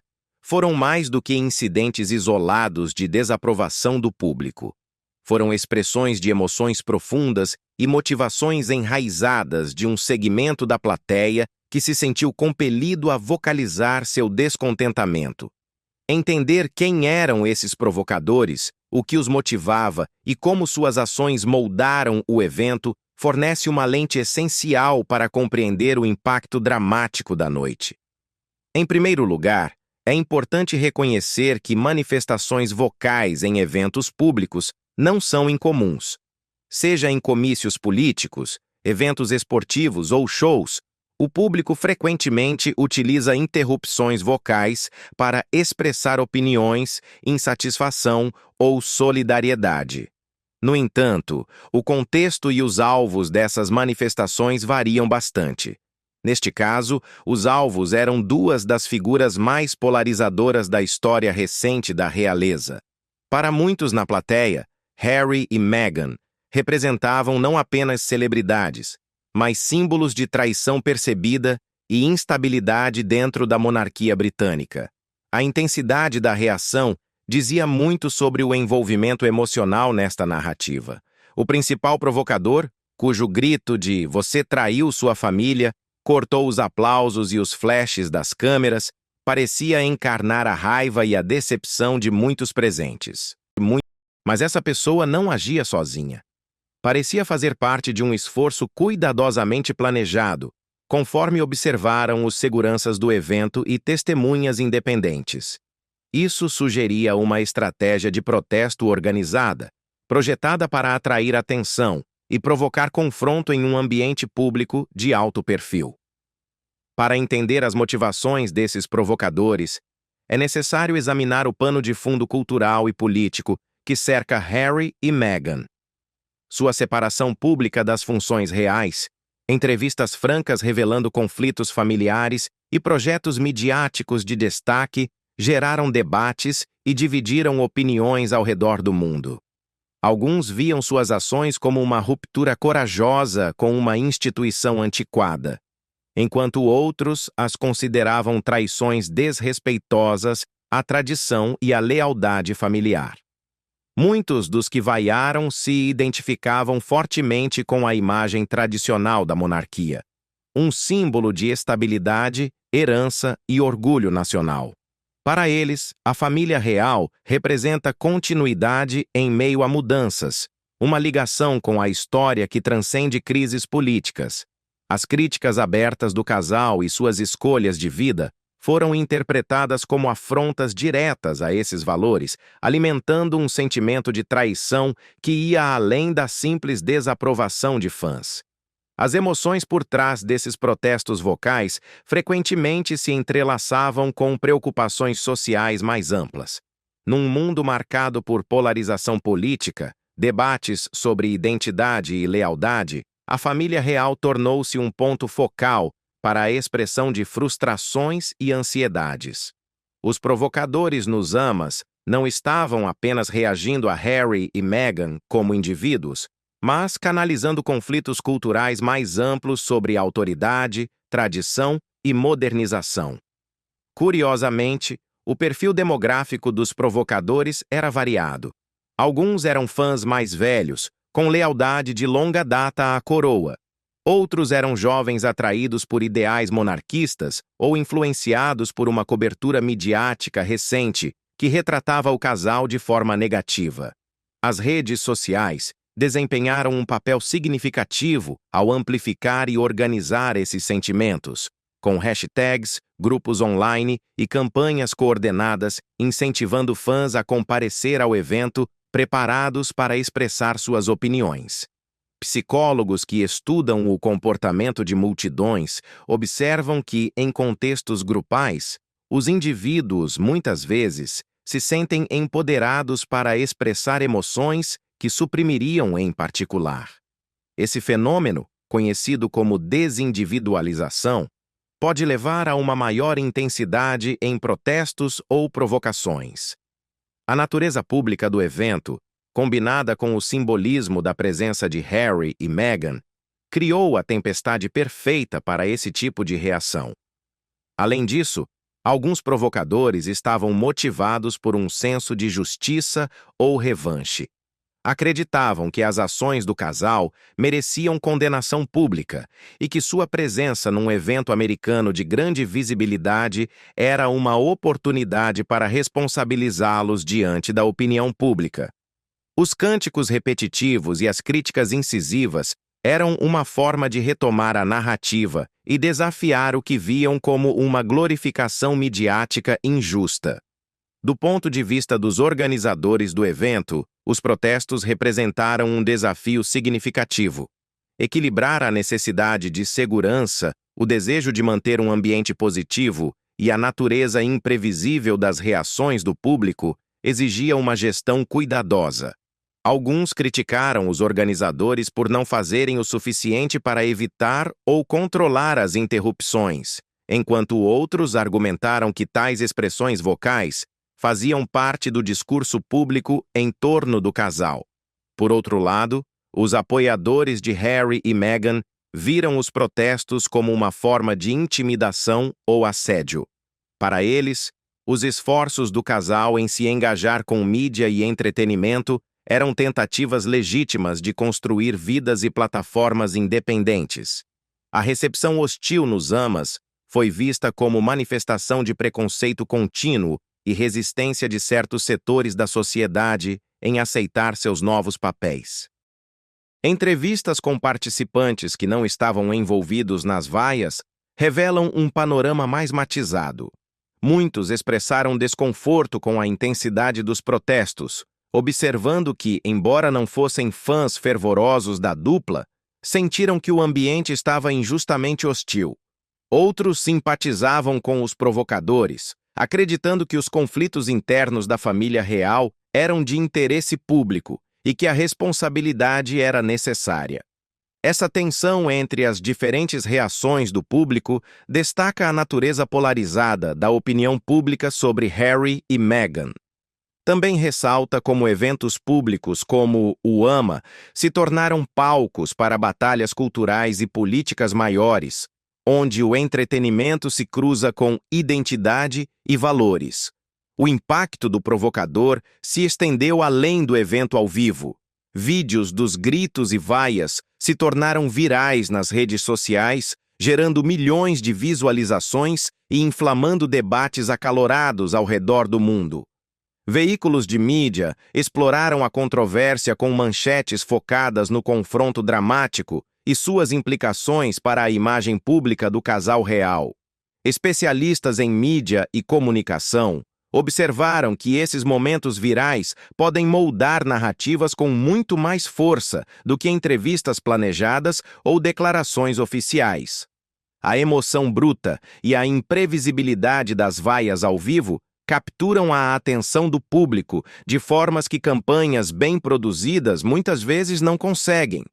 foram mais do que incidentes isolados de desaprovação do público. Foram expressões de emoções profundas e motivações enraizadas de um segmento da plateia que se sentiu compelido a vocalizar seu descontentamento. Entender quem eram esses provocadores, o que os motivava e como suas ações moldaram o evento fornece uma lente essencial para compreender o impacto dramático da noite. Em primeiro lugar, é importante reconhecer que manifestações vocais em eventos públicos não são incomuns. Seja em comícios políticos, eventos esportivos ou shows, o público frequentemente utiliza interrupções vocais para expressar opiniões, insatisfação ou solidariedade. No entanto, o contexto e os alvos dessas manifestações variam bastante. Neste caso, os alvos eram duas das figuras mais polarizadoras da história recente da realeza. Para muitos na plateia, Harry e Meghan representavam não apenas celebridades, mas símbolos de traição percebida e instabilidade dentro da monarquia britânica. A intensidade da reação dizia muito sobre o envolvimento emocional nesta narrativa. O principal provocador, cujo grito de "você traiu sua família" cortou os aplausos e os flashes das câmeras, parecia encarnar a raiva e a decepção de muitos presentes. Mas essa pessoa não agia sozinha. Parecia fazer parte de um esforço cuidadosamente planejado, conforme observaram os seguranças do evento e testemunhas independentes. Isso sugeria uma estratégia de protesto organizada, projetada para atrair atenção e provocar confronto em um ambiente público de alto perfil. Para entender as motivações desses provocadores, é necessário examinar o pano de fundo cultural e político que cerca Harry e Meghan. Sua separação pública das funções reais, entrevistas francas revelando conflitos familiares e projetos midiáticos de destaque geraram debates e dividiram opiniões ao redor do mundo. Alguns viam suas ações como uma ruptura corajosa com uma instituição antiquada, enquanto outros as consideravam traições desrespeitosas à tradição e à lealdade familiar. Muitos dos que vaiaram se identificavam fortemente com a imagem tradicional da monarquia, um símbolo de estabilidade, herança e orgulho nacional. Para eles, a família real representa continuidade em meio a mudanças, uma ligação com a história que transcende crises políticas. As críticas abertas do casal e suas escolhas de vida foram interpretadas como afrontas diretas a esses valores, alimentando um sentimento de traição que ia além da simples desaprovação de fãs. As emoções por trás desses protestos vocais frequentemente se entrelaçavam com preocupações sociais mais amplas. Num mundo marcado por polarização política, debates sobre identidade e lealdade, a família real tornou-se um ponto focal para a expressão de frustrações e ansiedades. Os provocadores nos amas não estavam apenas reagindo a Harry e Meghan como indivíduos, mas canalizando conflitos culturais mais amplos sobre autoridade, tradição e modernização. Curiosamente, o perfil demográfico dos provocadores era variado. Alguns eram fãs mais velhos, com lealdade de longa data à coroa. Outros eram jovens atraídos por ideais monarquistas ou influenciados por uma cobertura midiática recente que retratava o casal de forma negativa. As redes sociais desempenharam um papel significativo ao amplificar e organizar esses sentimentos, com hashtags, grupos online e campanhas coordenadas incentivando fãs a comparecer ao evento preparados para expressar suas opiniões. Psicólogos que estudam o comportamento de multidões observam que, em contextos grupais, os indivíduos, muitas vezes, se sentem empoderados para expressar emoções que suprimiriam em particular. Esse fenômeno, conhecido como desindividualização, pode levar a uma maior intensidade em protestos ou provocações. A natureza pública do evento, combinada com o simbolismo da presença de Harry e Meghan, criou a tempestade perfeita para esse tipo de reação. Além disso, alguns provocadores estavam motivados por um senso de justiça ou revanche. Acreditavam que as ações do casal mereciam condenação pública e que sua presença num evento americano de grande visibilidade era uma oportunidade para responsabilizá-los diante da opinião pública. Os cânticos repetitivos e as críticas incisivas eram uma forma de retomar a narrativa e desafiar o que viam como uma glorificação midiática injusta. Do ponto de vista dos organizadores do evento, os protestos representaram um desafio significativo. Equilibrar a necessidade de segurança, o desejo de manter um ambiente positivo e a natureza imprevisível das reações do público exigia uma gestão cuidadosa. Alguns criticaram os organizadores por não fazerem o suficiente para evitar ou controlar as interrupções, enquanto outros argumentaram que tais expressões vocais faziam parte do discurso público em torno do casal. Por outro lado, os apoiadores de Harry e Meghan viram os protestos como uma forma de intimidação ou assédio. Para eles, os esforços do casal em se engajar com mídia e entretenimento eram tentativas legítimas de construir vidas e plataformas independentes. A recepção hostil nos amas foi vista como manifestação de preconceito contínuo e resistência de certos setores da sociedade em aceitar seus novos papéis. Entrevistas com participantes que não estavam envolvidos nas vaias revelam um panorama mais matizado. Muitos expressaram desconforto com a intensidade dos protestos, observando que, embora não fossem fãs fervorosos da dupla, sentiram que o ambiente estava injustamente hostil. Outros simpatizavam com os provocadores, acreditando que os conflitos internos da família real eram de interesse público e que a responsabilidade era necessária. Essa tensão entre as diferentes reações do público destaca a natureza polarizada da opinião pública sobre Harry e Meghan. Também ressalta como eventos públicos como o AMA se tornaram palcos para batalhas culturais e políticas maiores, onde o entretenimento se cruza com identidade e valores. O impacto do provocador se estendeu além do evento ao vivo. Vídeos dos gritos e vaias se tornaram virais nas redes sociais, gerando milhões de visualizações e inflamando debates acalorados ao redor do mundo. Veículos de mídia exploraram a controvérsia com manchetes focadas no confronto dramático e suas implicações para a imagem pública do casal real. Especialistas em mídia e comunicação observaram que esses momentos virais podem moldar narrativas com muito mais força do que entrevistas planejadas ou declarações oficiais. A emoção bruta e a imprevisibilidade das vaias ao vivo capturam a atenção do público de formas que campanhas bem produzidas muitas vezes não conseguem.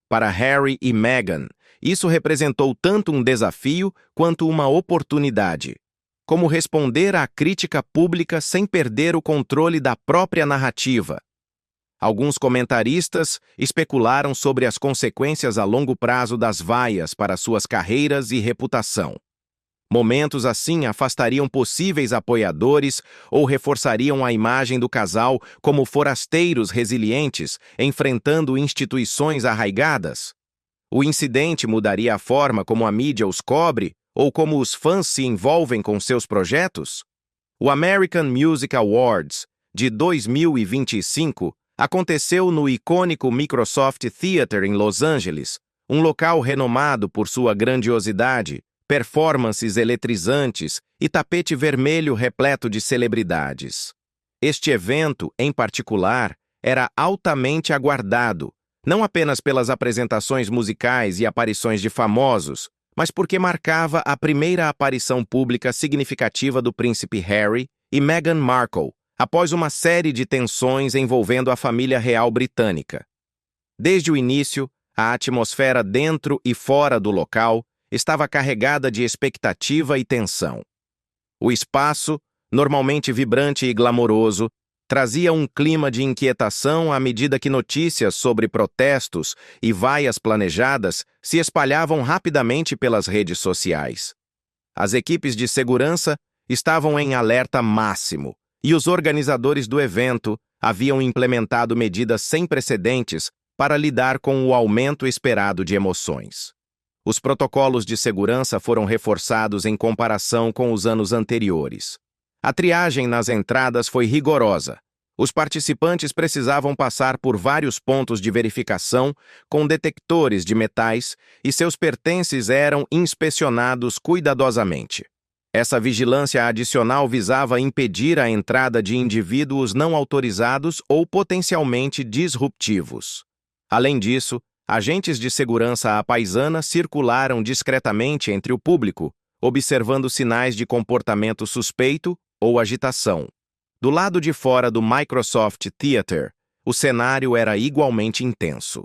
Para Harry e Meghan, isso representou tanto um desafio quanto uma oportunidade. Como responder à crítica pública sem perder o controle da própria narrativa. Alguns comentaristas especularam sobre as consequências a longo prazo das vaias para suas carreiras e reputação. Momentos assim afastariam possíveis apoiadores ou reforçariam a imagem do casal como forasteiros resilientes, enfrentando instituições arraigadas. O incidente mudaria a forma como a mídia os cobre ou como os fãs se envolvem com seus projetos? O American Music Awards, de 2025, aconteceu no icônico Microsoft Theater em Los Angeles, um local renomado por sua grandiosidade, performances eletrizantes e tapete vermelho repleto de celebridades. Este evento, em particular, era altamente aguardado, não apenas pelas apresentações musicais e aparições de famosos, mas porque marcava a primeira aparição pública significativa do príncipe Harry e Meghan Markle, após uma série de tensões envolvendo a família real britânica. Desde o início, a atmosfera dentro e fora do local estava carregada de expectativa e tensão. O espaço, normalmente vibrante e glamouroso, trazia um clima de inquietação à medida que notícias sobre protestos e vaias planejadas se espalhavam rapidamente pelas redes sociais. As equipes de segurança estavam em alerta máximo, e os organizadores do evento haviam implementado medidas sem precedentes para lidar com o aumento esperado de emoções. Os protocolos de segurança foram reforçados em comparação com os anos anteriores. A triagem nas entradas foi rigorosa. Os participantes precisavam passar por vários pontos de verificação com detectores de metais e seus pertences eram inspecionados cuidadosamente. Essa vigilância adicional visava impedir a entrada de indivíduos não autorizados ou potencialmente disruptivos. Além disso, agentes de segurança à paisana circularam discretamente entre o público, observando sinais de comportamento suspeito ou agitação. Do lado de fora do Microsoft Theater, o cenário era igualmente intenso.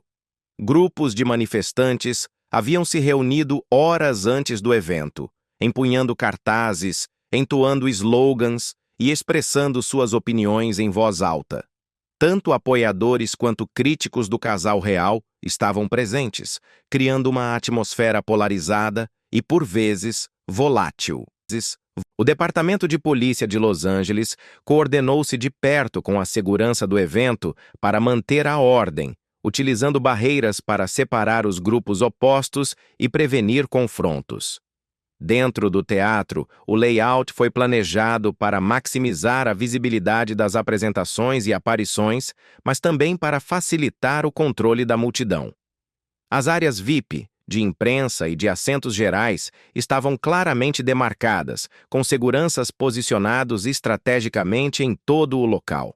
Grupos de manifestantes haviam se reunido horas antes do evento, empunhando cartazes, entoando slogans e expressando suas opiniões em voz alta. Tanto apoiadores quanto críticos do casal real estavam presentes, criando uma atmosfera polarizada e, por vezes, volátil. O Departamento de Polícia de Los Angeles coordenou-se de perto com a segurança do evento para manter a ordem, utilizando barreiras para separar os grupos opostos e prevenir confrontos. Dentro do teatro, o layout foi planejado para maximizar a visibilidade das apresentações e aparições, mas também para facilitar o controle da multidão. As áreas VIP, de imprensa e de assentos gerais, estavam claramente demarcadas, com seguranças posicionados estrategicamente em todo o local.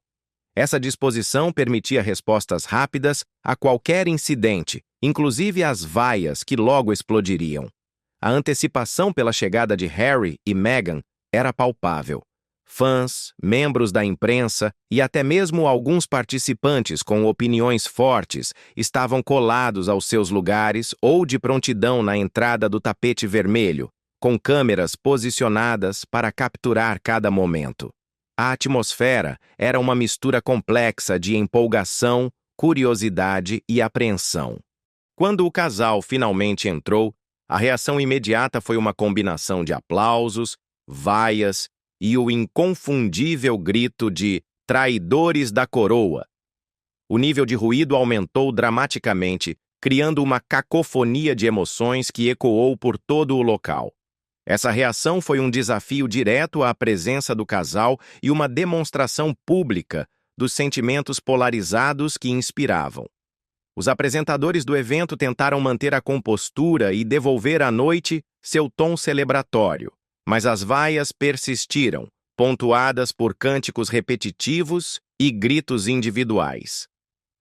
Essa disposição permitia respostas rápidas a qualquer incidente, inclusive às vaias que logo explodiriam. A antecipação pela chegada de Harry e Meghan era palpável. Fãs, membros da imprensa e até mesmo alguns participantes com opiniões fortes estavam colados aos seus lugares ou de prontidão na entrada do tapete vermelho, com câmeras posicionadas para capturar cada momento. A atmosfera era uma mistura complexa de empolgação, curiosidade e apreensão. Quando o casal finalmente entrou, a reação imediata foi uma combinação de aplausos, vaias e o inconfundível grito de "Traidores da Coroa". O nível de ruído aumentou dramaticamente, criando uma cacofonia de emoções que ecoou por todo o local. Essa reação foi um desafio direto à presença do casal e uma demonstração pública dos sentimentos polarizados que inspiravam. Os apresentadores do evento tentaram manter a compostura e devolver à noite seu tom celebratório, mas as vaias persistiram, pontuadas por cânticos repetitivos e gritos individuais.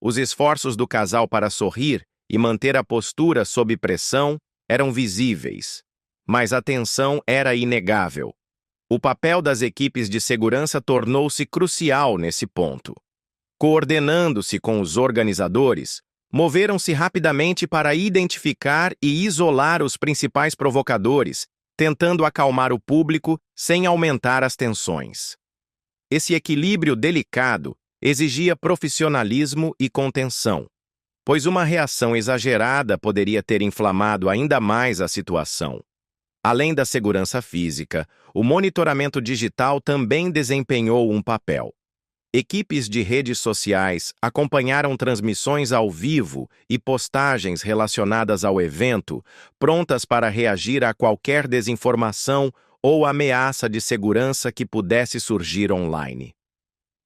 Os esforços do casal para sorrir e manter a postura sob pressão eram visíveis, mas a tensão era inegável. O papel das equipes de segurança tornou-se crucial nesse ponto. Coordenando-se com os organizadores, moveram-se rapidamente para identificar e isolar os principais provocadores, tentando acalmar o público sem aumentar as tensões. Esse equilíbrio delicado exigia profissionalismo e contenção, pois uma reação exagerada poderia ter inflamado ainda mais a situação. Além da segurança física, o monitoramento digital também desempenhou um papel. Equipes de redes sociais acompanharam transmissões ao vivo e postagens relacionadas ao evento, prontas para reagir a qualquer desinformação ou ameaça de segurança que pudesse surgir online.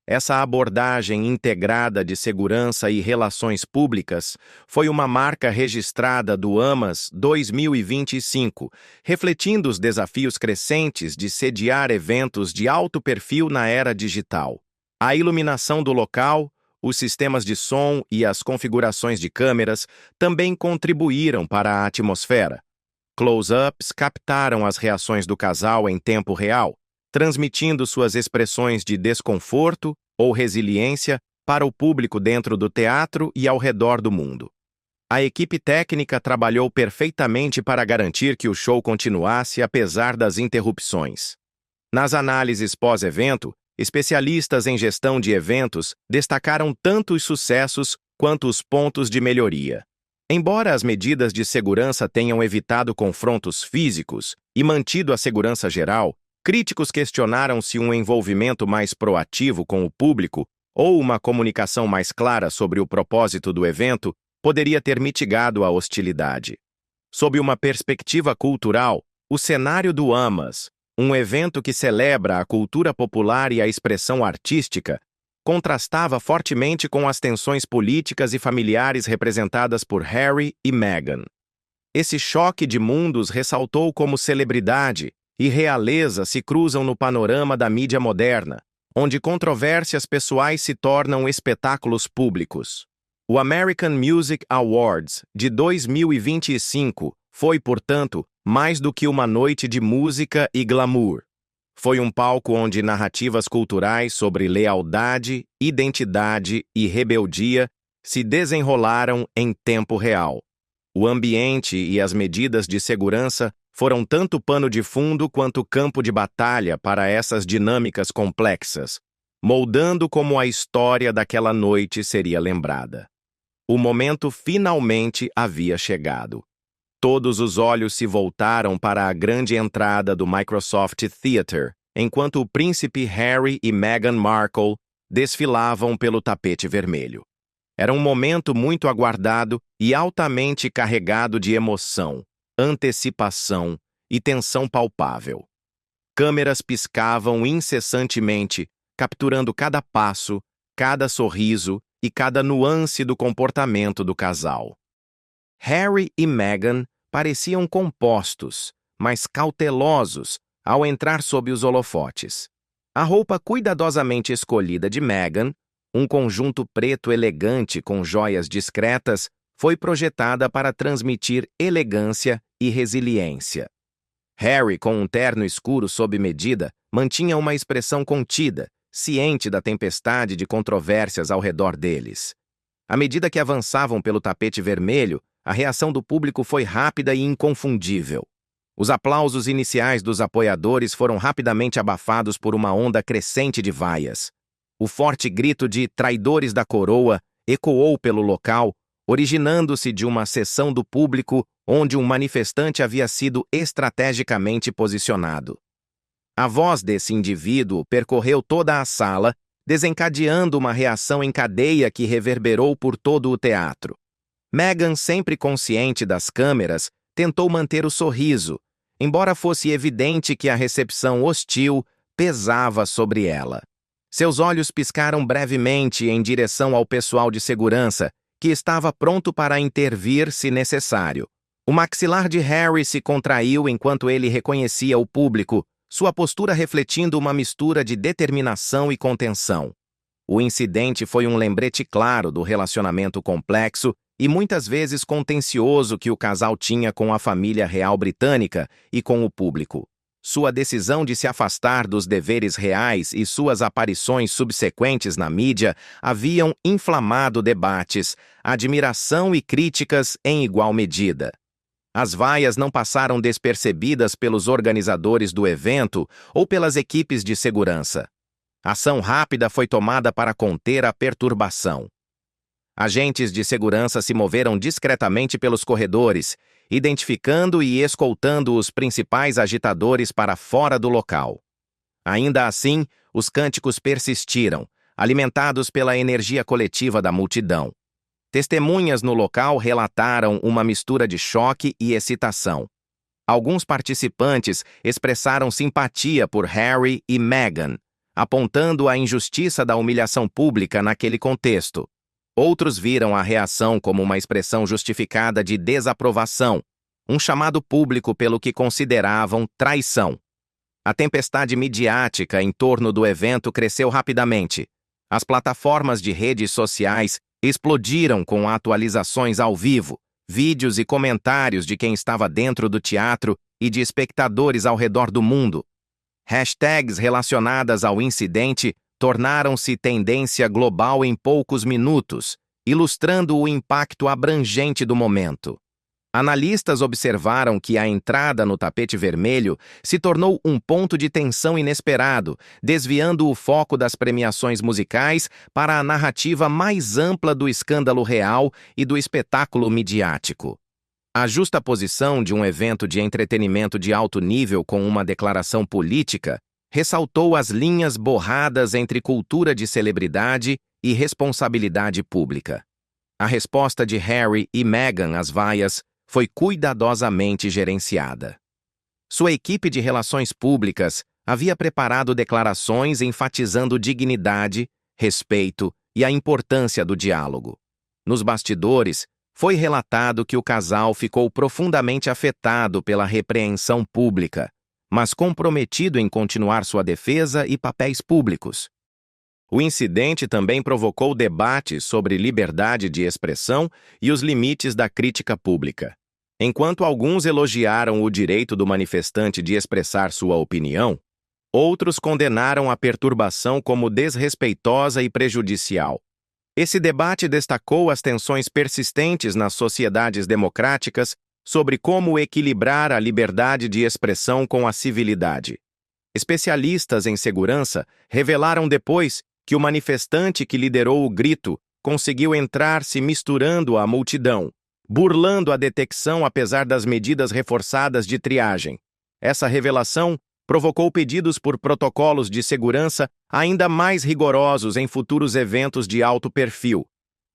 Essa abordagem integrada de segurança e relações públicas foi uma marca registrada do AMAS 2025, refletindo os desafios crescentes de sediar eventos de alto perfil na era digital. A iluminação do local, os sistemas de som e as configurações de câmeras também contribuíram para a atmosfera. Close-ups captaram as reações do casal em tempo real, transmitindo suas expressões de desconforto ou resiliência para o público dentro do teatro e ao redor do mundo. A equipe técnica trabalhou perfeitamente para garantir que o show continuasse apesar das interrupções. Nas análises pós-evento, especialistas em gestão de eventos destacaram tanto os sucessos quanto os pontos de melhoria. Embora as medidas de segurança tenham evitado confrontos físicos e mantido a segurança geral, críticos questionaram se um envolvimento mais proativo com o público ou uma comunicação mais clara sobre o propósito do evento poderia ter mitigado a hostilidade. Sob uma perspectiva cultural, o cenário do AMAS, um evento que celebra a cultura popular e a expressão artística, contrastava fortemente com as tensões políticas e familiares representadas por Harry e Meghan. Esse choque de mundos ressaltou como celebridade e realeza se cruzam no panorama da mídia moderna, onde controvérsias pessoais se tornam espetáculos públicos. O American Music Awards de 2025 foi, portanto, mais do que uma noite de música e glamour. Foi um palco onde narrativas culturais sobre lealdade, identidade e rebeldia se desenrolaram em tempo real. O ambiente e as medidas de segurança foram tanto pano de fundo quanto campo de batalha para essas dinâmicas complexas, moldando como a história daquela noite seria lembrada. O momento finalmente havia chegado. Todos os olhos se voltaram para a grande entrada do Microsoft Theatre, enquanto o príncipe Harry e Meghan Markle desfilavam pelo tapete vermelho. Era um momento muito aguardado e altamente carregado de emoção, antecipação e tensão palpável. Câmeras piscavam incessantemente, capturando cada passo, cada sorriso e cada nuance do comportamento do casal. Harry e Meghan pareciam compostos, mas cautelosos ao entrar sob os holofotes. A roupa cuidadosamente escolhida de Meghan, um conjunto preto elegante com joias discretas, foi projetada para transmitir elegância e resiliência. Harry, com um terno escuro sob medida, mantinha uma expressão contida, ciente da tempestade de controvérsias ao redor deles. À medida que avançavam pelo tapete vermelho, a reação do público foi rápida e inconfundível. Os aplausos iniciais dos apoiadores foram rapidamente abafados por uma onda crescente de vaias. O forte grito de "Traidores da Coroa" ecoou pelo local, originando-se de uma seção do público onde um manifestante havia sido estrategicamente posicionado. A voz desse indivíduo percorreu toda a sala, desencadeando uma reação em cadeia que reverberou por todo o teatro. Meghan, sempre consciente das câmeras, tentou manter o sorriso, embora fosse evidente que a recepção hostil pesava sobre ela. Seus olhos piscaram brevemente em direção ao pessoal de segurança, que estava pronto para intervir se necessário. O maxilar de Harry se contraiu enquanto ele reconhecia o público, sua postura refletindo uma mistura de determinação e contenção. O incidente foi um lembrete claro do relacionamento complexo e muitas vezes contencioso que o casal tinha com a família real britânica e com o público. Sua decisão de se afastar dos deveres reais e suas aparições subsequentes na mídia haviam inflamado debates, admiração e críticas em igual medida. As vaias não passaram despercebidas pelos organizadores do evento ou pelas equipes de segurança. Ação rápida foi tomada para conter a perturbação. Agentes de segurança se moveram discretamente pelos corredores, identificando e escoltando os principais agitadores para fora do local. Ainda assim, os cânticos persistiram, alimentados pela energia coletiva da multidão. Testemunhas no local relataram uma mistura de choque e excitação. Alguns participantes expressaram simpatia por Harry e Meghan, apontando a injustiça da humilhação pública naquele contexto. Outros viram a reação como uma expressão justificada de desaprovação, um chamado público pelo que consideravam traição. A tempestade midiática em torno do evento cresceu rapidamente. As plataformas de redes sociais explodiram com atualizações ao vivo, vídeos e comentários de quem estava dentro do teatro e de espectadores ao redor do mundo. Hashtags relacionadas ao incidente tornaram-se tendência global em poucos minutos, ilustrando o impacto abrangente do momento. Analistas observaram que a entrada no tapete vermelho se tornou um ponto de tensão inesperado, desviando o foco das premiações musicais para a narrativa mais ampla do escândalo real e do espetáculo midiático. A justaposição de um evento de entretenimento de alto nível com uma declaração política ressaltou as linhas borradas entre cultura de celebridade e responsabilidade pública. A resposta de Harry e Meghan às vaias foi cuidadosamente gerenciada. Sua equipe de relações públicas havia preparado declarações enfatizando dignidade, respeito e a importância do diálogo. Nos bastidores, foi relatado que o casal ficou profundamente afetado pela repreensão pública, mas comprometido em continuar sua defesa e papéis públicos. O incidente também provocou debates sobre liberdade de expressão e os limites da crítica pública. Enquanto alguns elogiaram o direito do manifestante de expressar sua opinião, outros condenaram a perturbação como desrespeitosa e prejudicial. Esse debate destacou as tensões persistentes nas sociedades democráticas sobre como equilibrar a liberdade de expressão com a civilidade. Especialistas em segurança revelaram depois que o manifestante que liderou o grito conseguiu entrar se misturando à multidão, burlando a detecção apesar das medidas reforçadas de triagem. Essa revelação provocou pedidos por protocolos de segurança ainda mais rigorosos em futuros eventos de alto perfil.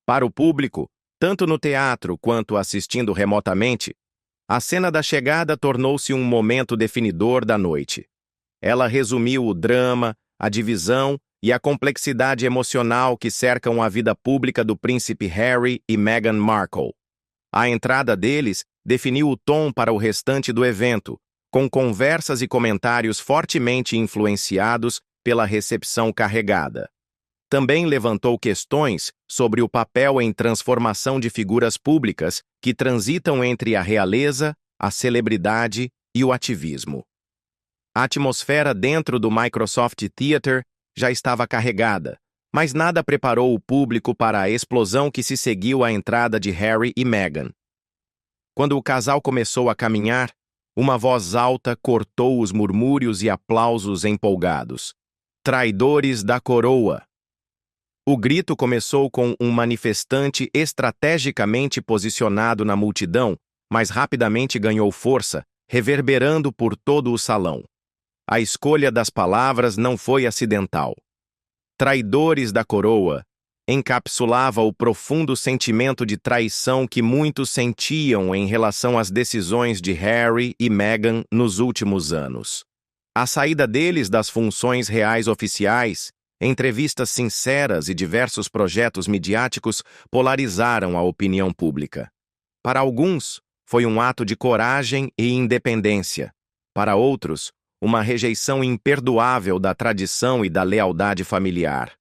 Para o público, tanto no teatro quanto assistindo remotamente, a cena da chegada tornou-se um momento definidor da noite. Ela resumiu o drama, a divisão e a complexidade emocional que cercam a vida pública do príncipe Harry e Meghan Markle. A entrada deles definiu o tom para o restante do evento, com conversas e comentários fortemente influenciados pela recepção carregada. Também levantou questões sobre o papel em transformação de figuras públicas que transitam entre a realeza, a celebridade e o ativismo. A atmosfera dentro do Microsoft Theatre já estava carregada, mas nada preparou o público para a explosão que se seguiu à entrada de Harry e Meghan. Quando o casal começou a caminhar, uma voz alta cortou os murmúrios e aplausos empolgados. Traidores da coroa! O grito começou com um manifestante estrategicamente posicionado na multidão, mas rapidamente ganhou força, reverberando por todo o salão. A escolha das palavras não foi acidental. Traidores da coroa encapsulava o profundo sentimento de traição que muitos sentiam em relação às decisões de Harry e Meghan nos últimos anos. A saída deles das funções reais oficiais, entrevistas sinceras e diversos projetos midiáticos polarizaram a opinião pública. Para alguns, foi um ato de coragem e independência. Para outros, uma rejeição imperdoável da tradição e da lealdade familiar.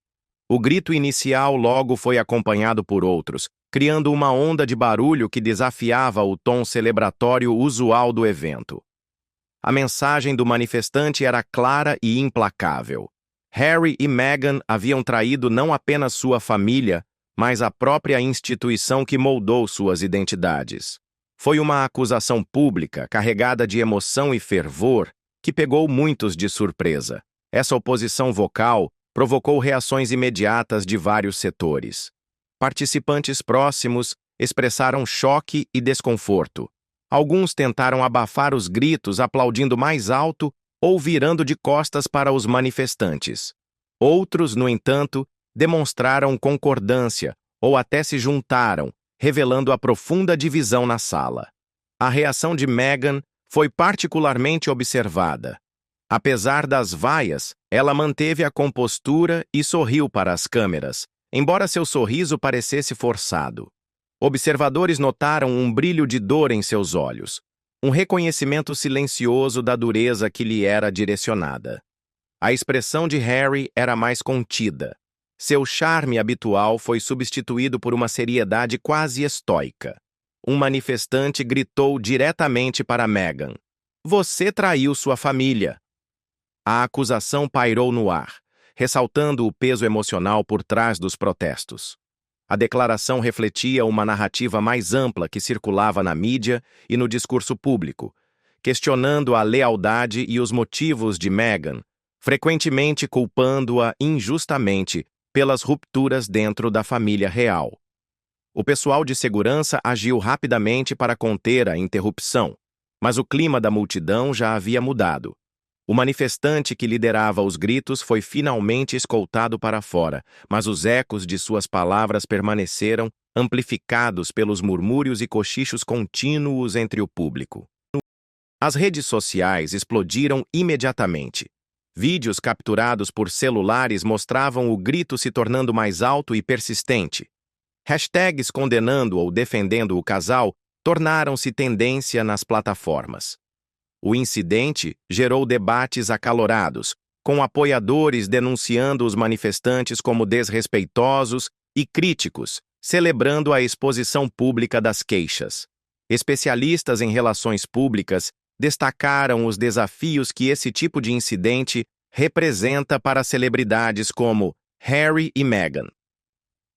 O grito inicial logo foi acompanhado por outros, criando uma onda de barulho que desafiava o tom celebratório usual do evento. A mensagem do manifestante era clara e implacável. Harry e Meghan haviam traído não apenas sua família, mas a própria instituição que moldou suas identidades. Foi uma acusação pública, carregada de emoção e fervor, que pegou muitos de surpresa. Essa oposição vocal provocou reações imediatas de vários setores. Participantes próximos expressaram choque e desconforto. Alguns tentaram abafar os gritos aplaudindo mais alto ou virando de costas para os manifestantes. Outros, no entanto, demonstraram concordância ou até se juntaram, revelando a profunda divisão na sala. A reação de Meghan foi particularmente observada. Apesar das vaias, ela manteve a compostura e sorriu para as câmeras, embora seu sorriso parecesse forçado. Observadores notaram um brilho de dor em seus olhos, um reconhecimento silencioso da dureza que lhe era direcionada. A expressão de Harry era mais contida. Seu charme habitual foi substituído por uma seriedade quase estoica. Um manifestante gritou diretamente para Meghan: "Você traiu sua família." A acusação pairou no ar, ressaltando o peso emocional por trás dos protestos. A declaração refletia uma narrativa mais ampla que circulava na mídia e no discurso público, questionando a lealdade e os motivos de Meghan, frequentemente culpando-a injustamente pelas rupturas dentro da família real. O pessoal de segurança agiu rapidamente para conter a interrupção, mas o clima da multidão já havia mudado. O manifestante que liderava os gritos foi finalmente escoltado para fora, mas os ecos de suas palavras permaneceram, amplificados pelos murmúrios e cochichos contínuos entre o público. As redes sociais explodiram imediatamente. Vídeos capturados por celulares mostravam o grito se tornando mais alto e persistente. Hashtags condenando ou defendendo o casal tornaram-se tendência nas plataformas. O incidente gerou debates acalorados, com apoiadores denunciando os manifestantes como desrespeitosos e críticos, celebrando a exposição pública das queixas. Especialistas em relações públicas destacaram os desafios que esse tipo de incidente representa para celebridades como Harry e Meghan.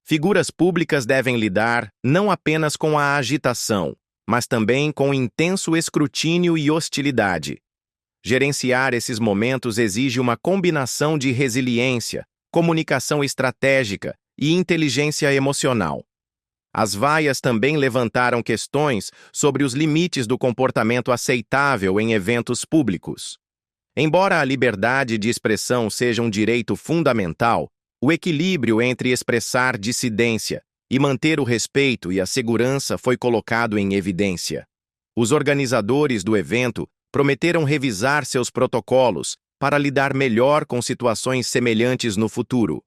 Figuras públicas devem lidar não apenas com a agitação, mas também com intenso escrutínio e hostilidade. Gerenciar esses momentos exige uma combinação de resiliência, comunicação estratégica e inteligência emocional. As vaias também levantaram questões sobre os limites do comportamento aceitável em eventos públicos. Embora a liberdade de expressão seja um direito fundamental, o equilíbrio entre expressar dissidência e manter o respeito e a segurança foi colocado em evidência. Os organizadores do evento prometeram revisar seus protocolos para lidar melhor com situações semelhantes no futuro.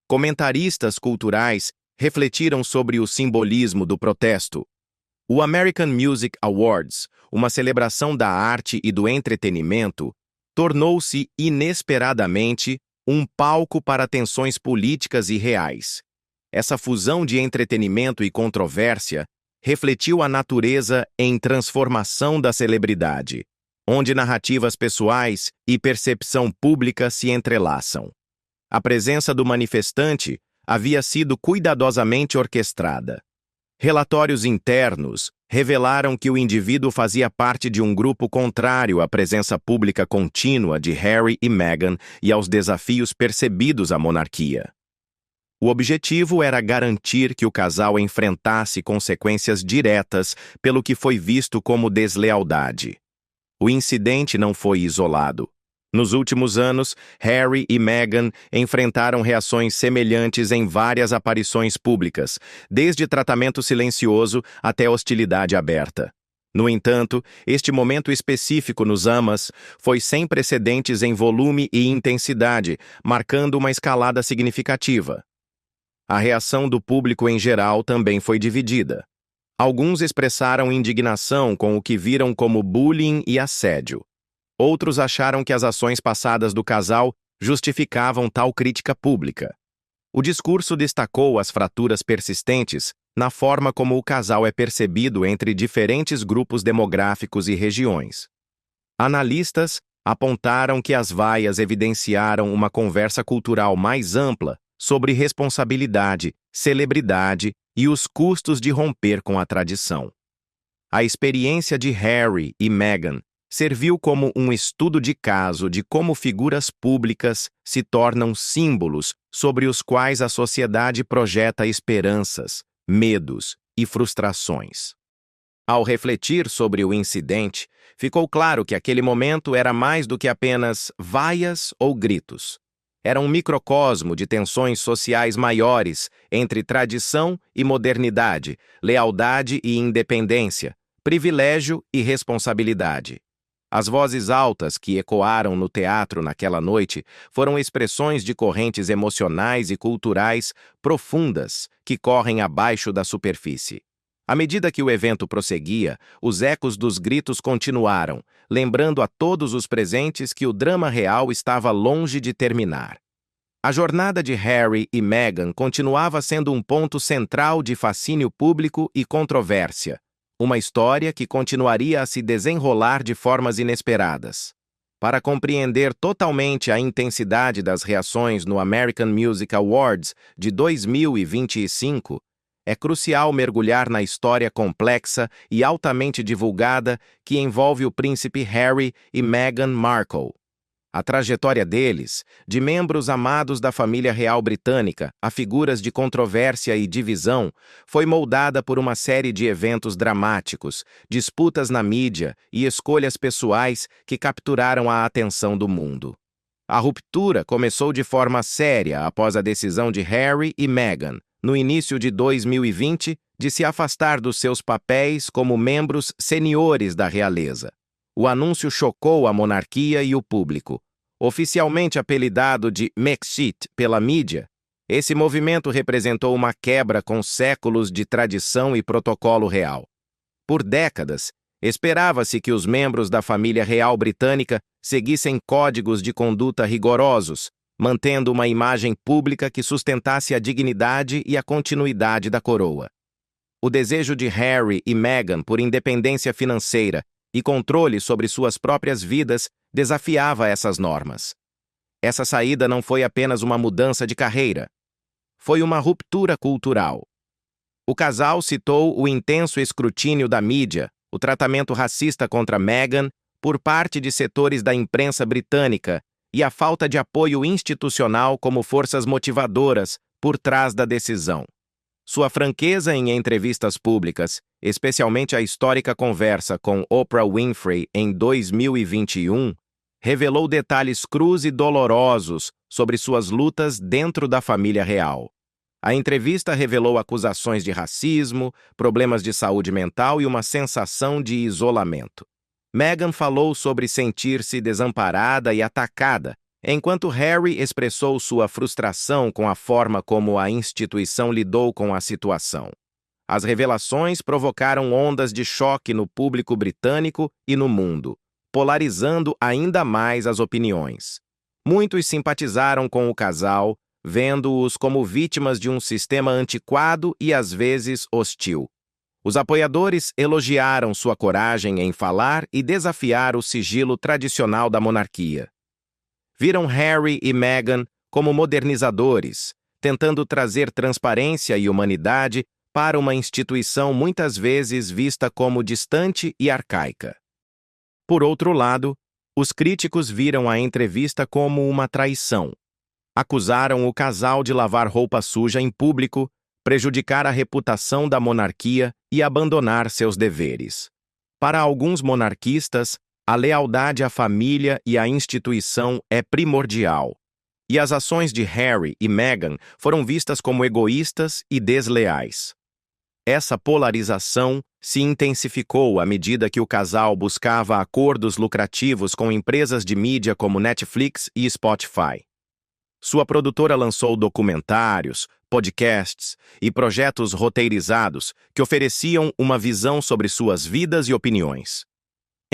Comentaristas culturais refletiram sobre o simbolismo do protesto. O American Music Awards, uma celebração da arte e do entretenimento, tornou-se inesperadamente um palco para tensões políticas e reais. Essa fusão de entretenimento e controvérsia refletiu a natureza em transformação da celebridade, onde narrativas pessoais e percepção pública se entrelaçam. A presença do manifestante havia sido cuidadosamente orquestrada. Relatórios internos revelaram que o indivíduo fazia parte de um grupo contrário à presença pública contínua de Harry e Meghan e aos desafios percebidos à monarquia. O objetivo era garantir que o casal enfrentasse consequências diretas pelo que foi visto como deslealdade. O incidente não foi isolado. Nos últimos anos, Harry e Meghan enfrentaram reações semelhantes em várias aparições públicas, desde tratamento silencioso até hostilidade aberta. No entanto, este momento específico nos amas foi sem precedentes em volume e intensidade, marcando uma escalada significativa. A reação do público em geral também foi dividida. Alguns expressaram indignação com o que viram como bullying e assédio. Outros acharam que as ações passadas do casal justificavam tal crítica pública. O discurso destacou as fraturas persistentes na forma como o casal é percebido entre diferentes grupos demográficos e regiões. Analistas apontaram que as vaias evidenciaram uma conversa cultural mais ampla sobre responsabilidade, celebridade e os custos de romper com a tradição. A experiência de Harry e Meghan serviu como um estudo de caso de como figuras públicas se tornam símbolos sobre os quais a sociedade projeta esperanças, medos e frustrações. Ao refletir sobre o incidente, ficou claro que aquele momento era mais do que apenas vaias ou gritos. Era um microcosmo de tensões sociais maiores entre tradição e modernidade, lealdade e independência, privilégio e responsabilidade. As vozes altas que ecoaram no teatro naquela noite foram expressões de correntes emocionais e culturais profundas que correm abaixo da superfície. À medida que o evento prosseguia, os ecos dos gritos continuaram, lembrando a todos os presentes que o drama real estava longe de terminar. A jornada de Harry e Meghan continuava sendo um ponto central de fascínio público e controvérsia. Uma história que continuaria a se desenrolar de formas inesperadas. Para compreender totalmente a intensidade das reações no American Music Awards de 2025, é crucial mergulhar na história complexa e altamente divulgada que envolve o príncipe Harry e Meghan Markle. A trajetória deles, de membros amados da família real britânica a figuras de controvérsia e divisão, foi moldada por uma série de eventos dramáticos, disputas na mídia e escolhas pessoais que capturaram a atenção do mundo. A ruptura começou de forma séria após a decisão de Harry e Meghan, no início de 2020, de se afastar dos seus papéis como membros seniores da realeza. O anúncio chocou a monarquia e o público. Oficialmente apelidado de Mexit pela mídia, esse movimento representou uma quebra com séculos de tradição e protocolo real. Por décadas, esperava-se que os membros da família real britânica seguissem códigos de conduta rigorosos, mantendo uma imagem pública que sustentasse a dignidade e a continuidade da coroa. O desejo de Harry e Meghan por independência financeira e controle sobre suas próprias vidas desafiava essas normas. Essa saída não foi apenas uma mudança de carreira. Foi uma ruptura cultural. O casal citou o intenso escrutínio da mídia, o tratamento racista contra Meghan por parte de setores da imprensa britânica e a falta de apoio institucional como forças motivadoras por trás da decisão. Sua franqueza em entrevistas públicas, especialmente a histórica conversa com Oprah Winfrey em 2021, revelou detalhes crus e dolorosos sobre suas lutas dentro da família real. A entrevista revelou acusações de racismo, problemas de saúde mental e uma sensação de isolamento. Meghan falou sobre sentir-se desamparada e atacada, enquanto Harry expressou sua frustração com a forma como a instituição lidou com a situação. As revelações provocaram ondas de choque no público britânico e no mundo, polarizando ainda mais as opiniões. Muitos simpatizaram com o casal, vendo-os como vítimas de um sistema antiquado e às vezes hostil. Os apoiadores elogiaram sua coragem em falar e desafiar o sigilo tradicional da monarquia. Viram Harry e Meghan como modernizadores, tentando trazer transparência e humanidade para uma instituição muitas vezes vista como distante e arcaica. Por outro lado, os críticos viram a entrevista como uma traição. Acusaram o casal de lavar roupa suja em público, prejudicar a reputação da monarquia e abandonar seus deveres. Para alguns monarquistas, A lealdade à família e à instituição é primordial, e as ações de Harry e Meghan foram vistas como egoístas e desleais. Essa polarização se intensificou à medida que o casal buscava acordos lucrativos com empresas de mídia como Netflix e Spotify. Sua produtora lançou documentários, podcasts e projetos roteirizados que ofereciam uma visão sobre suas vidas e opiniões.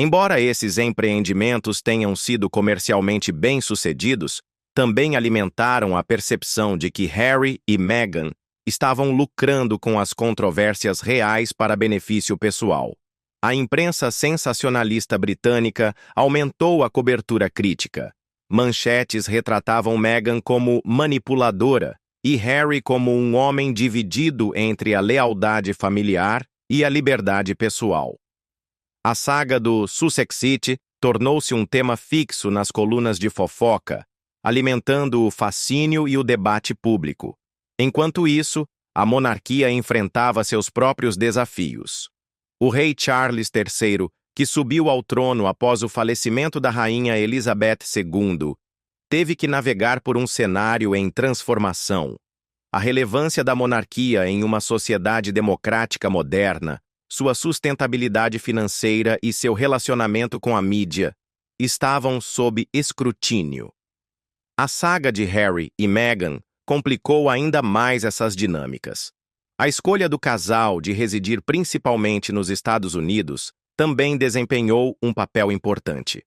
Embora esses empreendimentos tenham sido comercialmente bem-sucedidos, também alimentaram a percepção de que Harry e Meghan estavam lucrando com as controvérsias reais para benefício pessoal. A imprensa sensacionalista britânica aumentou a cobertura crítica. Manchetes retratavam Meghan como manipuladora e Harry como um homem dividido entre a lealdade familiar e a liberdade pessoal. A saga do Sussex City tornou-se um tema fixo nas colunas de fofoca, alimentando o fascínio e o debate público. Enquanto isso, a monarquia enfrentava seus próprios desafios. O rei Charles III, que subiu ao trono após o falecimento da rainha Elizabeth II, teve que navegar por um cenário em transformação. A relevância da monarquia em uma sociedade democrática moderna, sua sustentabilidade financeira e seu relacionamento com a mídia estavam sob escrutínio. A saga de Harry e Meghan complicou ainda mais essas dinâmicas. A escolha do casal de residir principalmente nos Estados Unidos também desempenhou um papel importante.